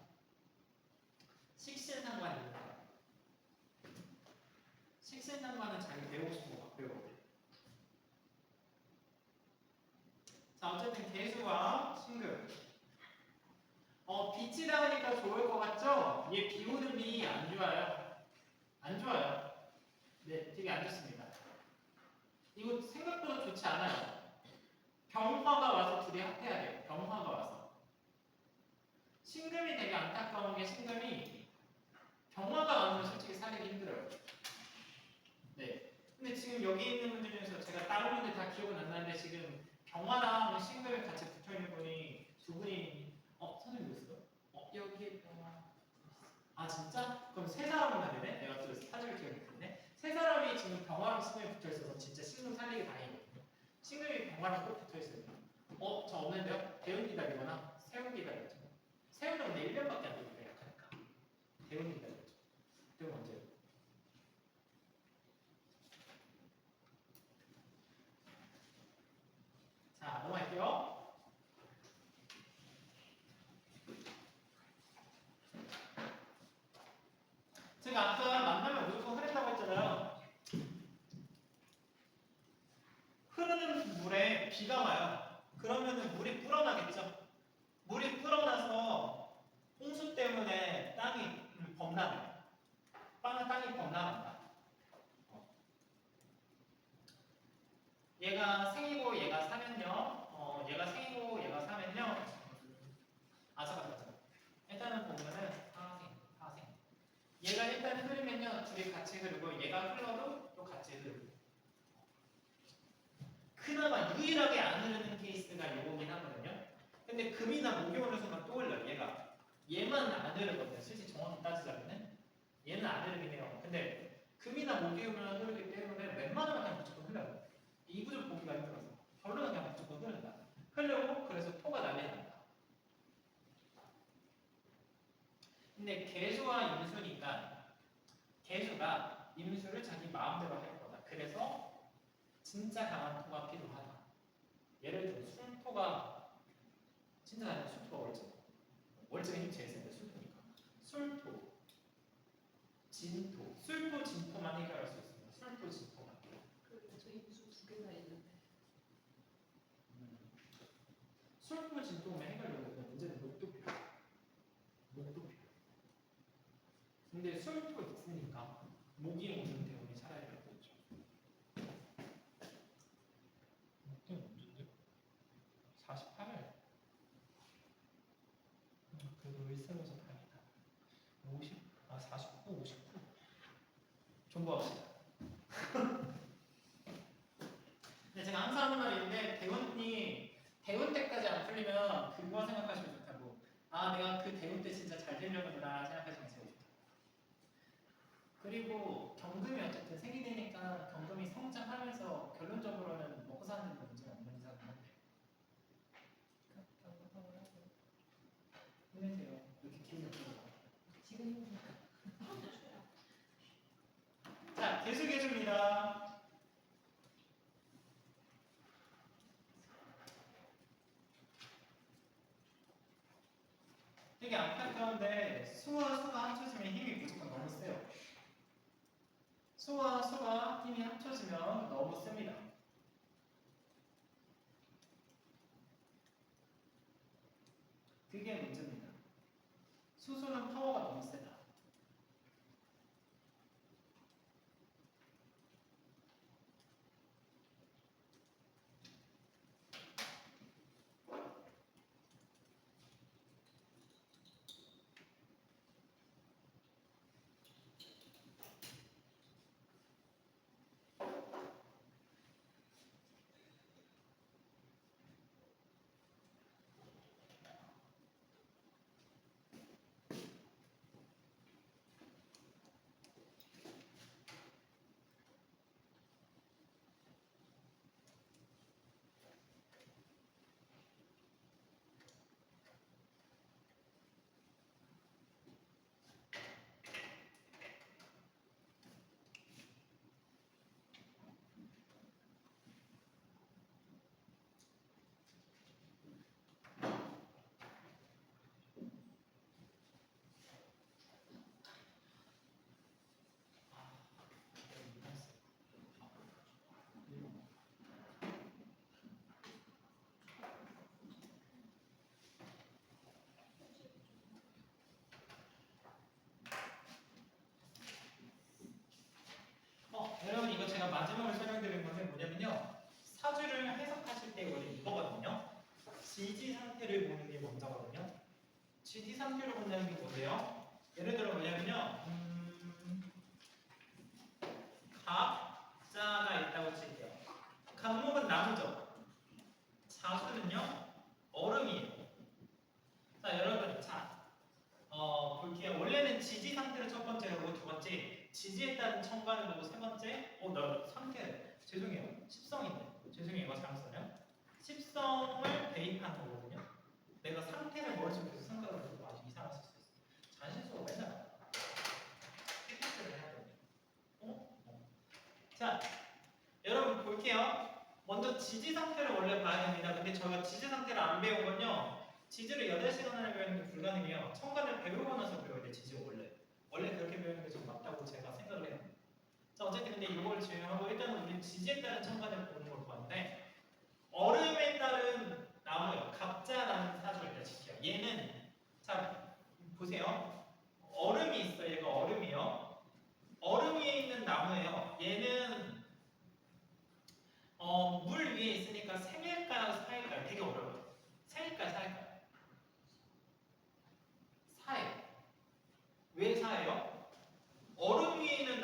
식신상관 있는 사람 식신상관은 자기 배우고 싶은 거 막 배우고 자 어쨌든 개수와 신금 빛이 닿으니까 좋을 것 같죠? 얘 비오는 비 안 좋아요. 안 좋아요. 네, 되게 안 좋습니다. 이거 생각보다 좋지 않아요. 병화가 와서 둘이 합해야 돼요. 병화가 와서. 신금이 되게 안타까운 게 신금이 병화가 와면 솔직히 살기 힘들어요. 네. 근데 지금 여기 있는 분들 중에서 제가 다른 분들 다 기억은 안 나는데 지금 병화랑 신금이 같이 붙어 있는 분이 두 분이 선생님 누구세요? 여기에 병화. 아 진짜? 그럼 세 사람이나 되네? 내가 또 사주를 기억했네. 세 사람이 지금 병화랑 신금이 붙어 있어서 진짜 신금 살리기 다행이거든요. 신금이 병화랑 꼭 붙어 있어요. 저 없는데요? 대운 기다리거나 세운 기다렸죠. 세운은 근데 1년밖에 안 되니까 약하니까. 대운 기다렸죠. 대운 언제요? 자 넘어갈게요. 제가 아까 만나면 무조건 흐른다고 했잖아요. 흐르는 물에 비가 와요. 그러면 물이 불어나겠죠. 물이 불어나서 홍수 때문에 땅이 범람해요. 땅이 범람한다. 얘가 생이고 얘가 사면요. 얘가 생이고 얘가 사면요. 잠깐만. 둘이 같이 흐르고 얘가 흘러도 또 같이 흐르고. 그나마 유일하게 안 흐르는 케이스가 요거긴 하거든요. 근데 금이나 목이 오는 순간 또 흘러요. 얘만 안 흐르거든요. 실제 정확히 따지자면은 얘는 안 흐르긴 해요. 근데 금이나 목이 오면 흐르기 때문에 웬만하면 그냥 무조건 흘러요. 이 구조 보기가 힘들어서 결론은 그냥 무조건 흐른다. 흘르고 그래서 토가 난리 난다. 근데 개수와 임수니까 개수가 임수를 자기 마음대로 할 거다. 그래서 진짜 강한 토가 필요하다. 예를 들어 술토가 진짜 강한 술토가 월증. 월증의 힘 제일 센데 술토니까. 술토, 진토, 술토, 진토만 해결할 수 있습니다. 술토, 진토만. 저 임수 두 개나 있는데. 술토, 진토만 해결하려면 문제는 목도 필요. 목도 필요. 근데 술토 있으니까 목이 오는 대운이 차라리 낫겠죠. 목도 문제인데? 48. 그래도 일생에서 다행이다. 49, 59. 존버합시다. 근데 제가 항상 하는 말이 있는데 대운 때까지 안 풀리면 그거 생각하시면 좋다고. 아 내가 그 대운 때 진짜 잘 되려구나 생각하시면 제일 좋다. 그리고 경금이 어쨌든 생기되니까 경금이 성장하면서 결론적으로는 먹고 사는 데 문제가 없는 이상은 한데 힘내세요. 이렇게 길게 풀어봐. 지금 힘드니까. 자 계속해줍니다. 되게 안타까운데 수와 수가 합쳐지면 힘이 무조건 너무 세요. 수와 수가 힘이 합쳐지면 너무 셉니다. 그게 문제입니다. 수수는 파워가 너무 세다. 여러분 이거 제가 마지막으로 설명드린 것은 뭐냐면요. 사주를 해석하실 때 원래 이거거든요. 지지 상태를 보는 게 먼저거든요. 지지 상태를 본다는 게 뭐예요? 예를 들어 뭐냐면요. 갑자가 있다고 칠게요. 갑목은 나무죠. 자수는요. 얼음이에요. 자 여러분 볼게요. 원래는 지지 상태를 첫 번째로 보고 두 번째 지지에 따른 청관을 보고 세 번째 나 상태 죄송해요. 십성인데 죄송해요. 이거 잘못 써요. 십성을 대입하는 거거든요. 내가 상태를 머릿속에서 생각을 해도 아주 이상했을 수 있어. 잔실수가 맨날 PPT를 해야 되거든요. 자 여러분 볼게요. 먼저 지지 상태를 원래 봐야 됩니다. 근데 저희가 지지 상태를 안 배운 건요. 지지를 8시간 안에 배우는 게 불가능해요. 청관을 배우고 나서 배워야 돼. 지지 원래 그렇게 배우는 게 좀 맞다고 제가 생각을 해요. 자 어쨌든 근데 이걸 진행하고 일단은 우리 지지에 따른 청관을 보는 걸 보았는데 얼음에 따른 나무요. 갑자라는 사주를 일단 지켜요. 얘는 자 보세요. 얼음이 있어요. 얘가 얼음이요. 얼음 위에 있는 나무예요. 얘는 물 위에 있으니까 생일까요, 사일까요? 되게 어려워요. 생일까요, 사일까요? 사예요. 왜 사예요? 얼음 위에 있는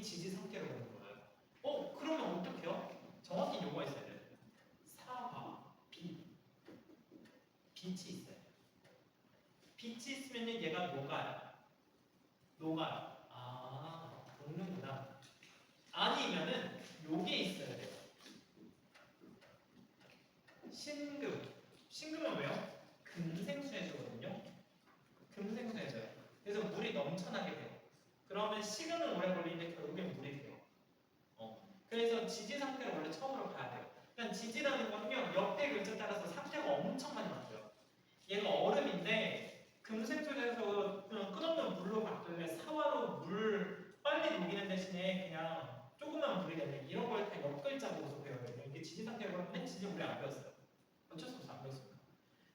지지 상태로 보는 거예요. 그러면 어떡해요? 정확히 요거가 있어야 돼요. 사화, 빛. 빛이 있어요. 빛이 있으면 얘가 녹아요. 녹는구나. 아니면은 요게 있어야 돼요. 신금은 왜요? 금생수해주거든요. 금생수해줘요. 그래서 물이 넘쳐나게 돼요. 그러면 시간은 오래 걸리는데 결국엔 물이 돼요. 그래서 지지 상태를 원래 처음으로 봐야 돼요. 그러니까 지지라는 거는요, 옆에 글자 따라서 상태가 엄청 많이 바뀌어요. 얘가 얼음인데 금생수해서 그냥 끝없는 물로 바뀌는데 사화로 물 빨리 녹이는 대신에 그냥 조그만 물이 되는 이런 걸 다 옆글자 보고서 배워야 돼요. 이게 지지 상태로 보면 지지 우리 안 배웠어요. 어쩔 수 없어 안 배웠습니다.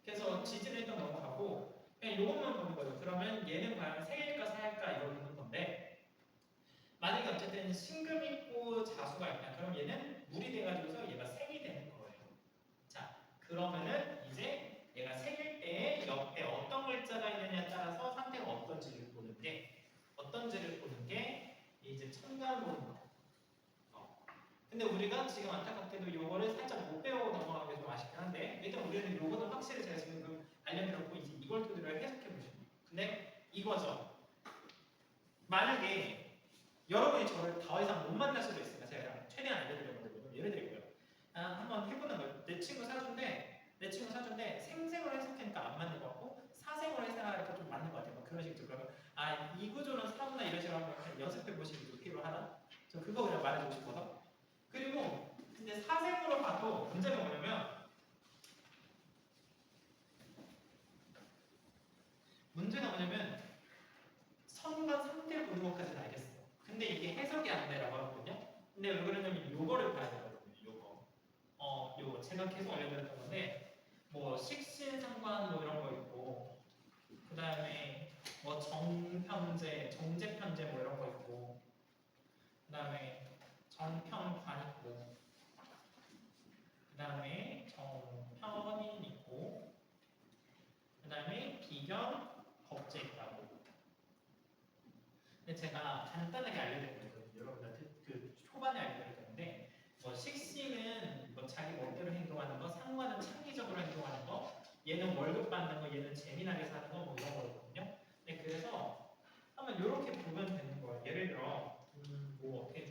그래서 지지를 일단 넘어가고 그냥 이것만 보는 거예요. 그러면 얘는 과연 생일까 사일까 이걸 보는 건데 만약에 어쨌든 신금 있고 자수가 있다. 그럼 얘는 물이 돼가지고서 얘가 생이 되는 거예요. 자 그러면은 이제 얘가 생일 때 옆에 어떤 글자가 있느냐에 따라서 상태가 어떤지를 보는 게 이제 천간 보는 거. 근데 우리가 지금 안타깝게도 요거를 살짝 못 배우고 넘어가는 게 좀 아쉽긴 한데 일단 우리는 요거는 확실히 제가 지금 알려드렸고 이제 이걸 토대로 해석해 보시면 돼요. 근데 이거죠. 만약에 여러분이 저를 더 이상 못 만날 수도 있으니까 제가 최대한 알려드려보거든요. 예를 들고요. 한번 해보는 거예요. 내 친구 사준데 생생으로 해석하니까 안 맞는 것 같고 사생으로 해석하니까 좀 맞는 것 같아요. 뭐 그런 식으로 그러면 이 구조는 사구나 이런 식으로 한번 연습해 보시는 게 필요하다. 저 그거 그냥 말해주고 싶어서. 그리고 근데 사생으로 봐도 문제가 뭐냐면 선과 상태 보는 것까지는 알겠어요. 근데 이게 해석이 안 되라고 하거든요. 근데 왜 그러냐면 요거를 봐야 되거든요. 요거 제가 계속 알려드렸던 건데 뭐 식신상관 뭐 이런 거 있고 그 다음에 뭐 정편제, 정제편제 뭐 이런 거 있고 그 다음에 정편관 있고 그 다음에 정편인 있고 그 다음에 비견 법제 있다고. 근데 제가 간단하게 알려드렸거든요. 여러분한테 그 초반에 알려드렸는데 뭐 식신은 뭐 자기 멋대로 행동하는 거, 상관은 창의적으로 행동하는 거, 얘는 월급 받는 거, 얘는 재미나게 사는 거 뭐 이런 거거든요. 네, 그래서 한번 이렇게 보면 되는 거예요. 예를 들어 뭐 어떻게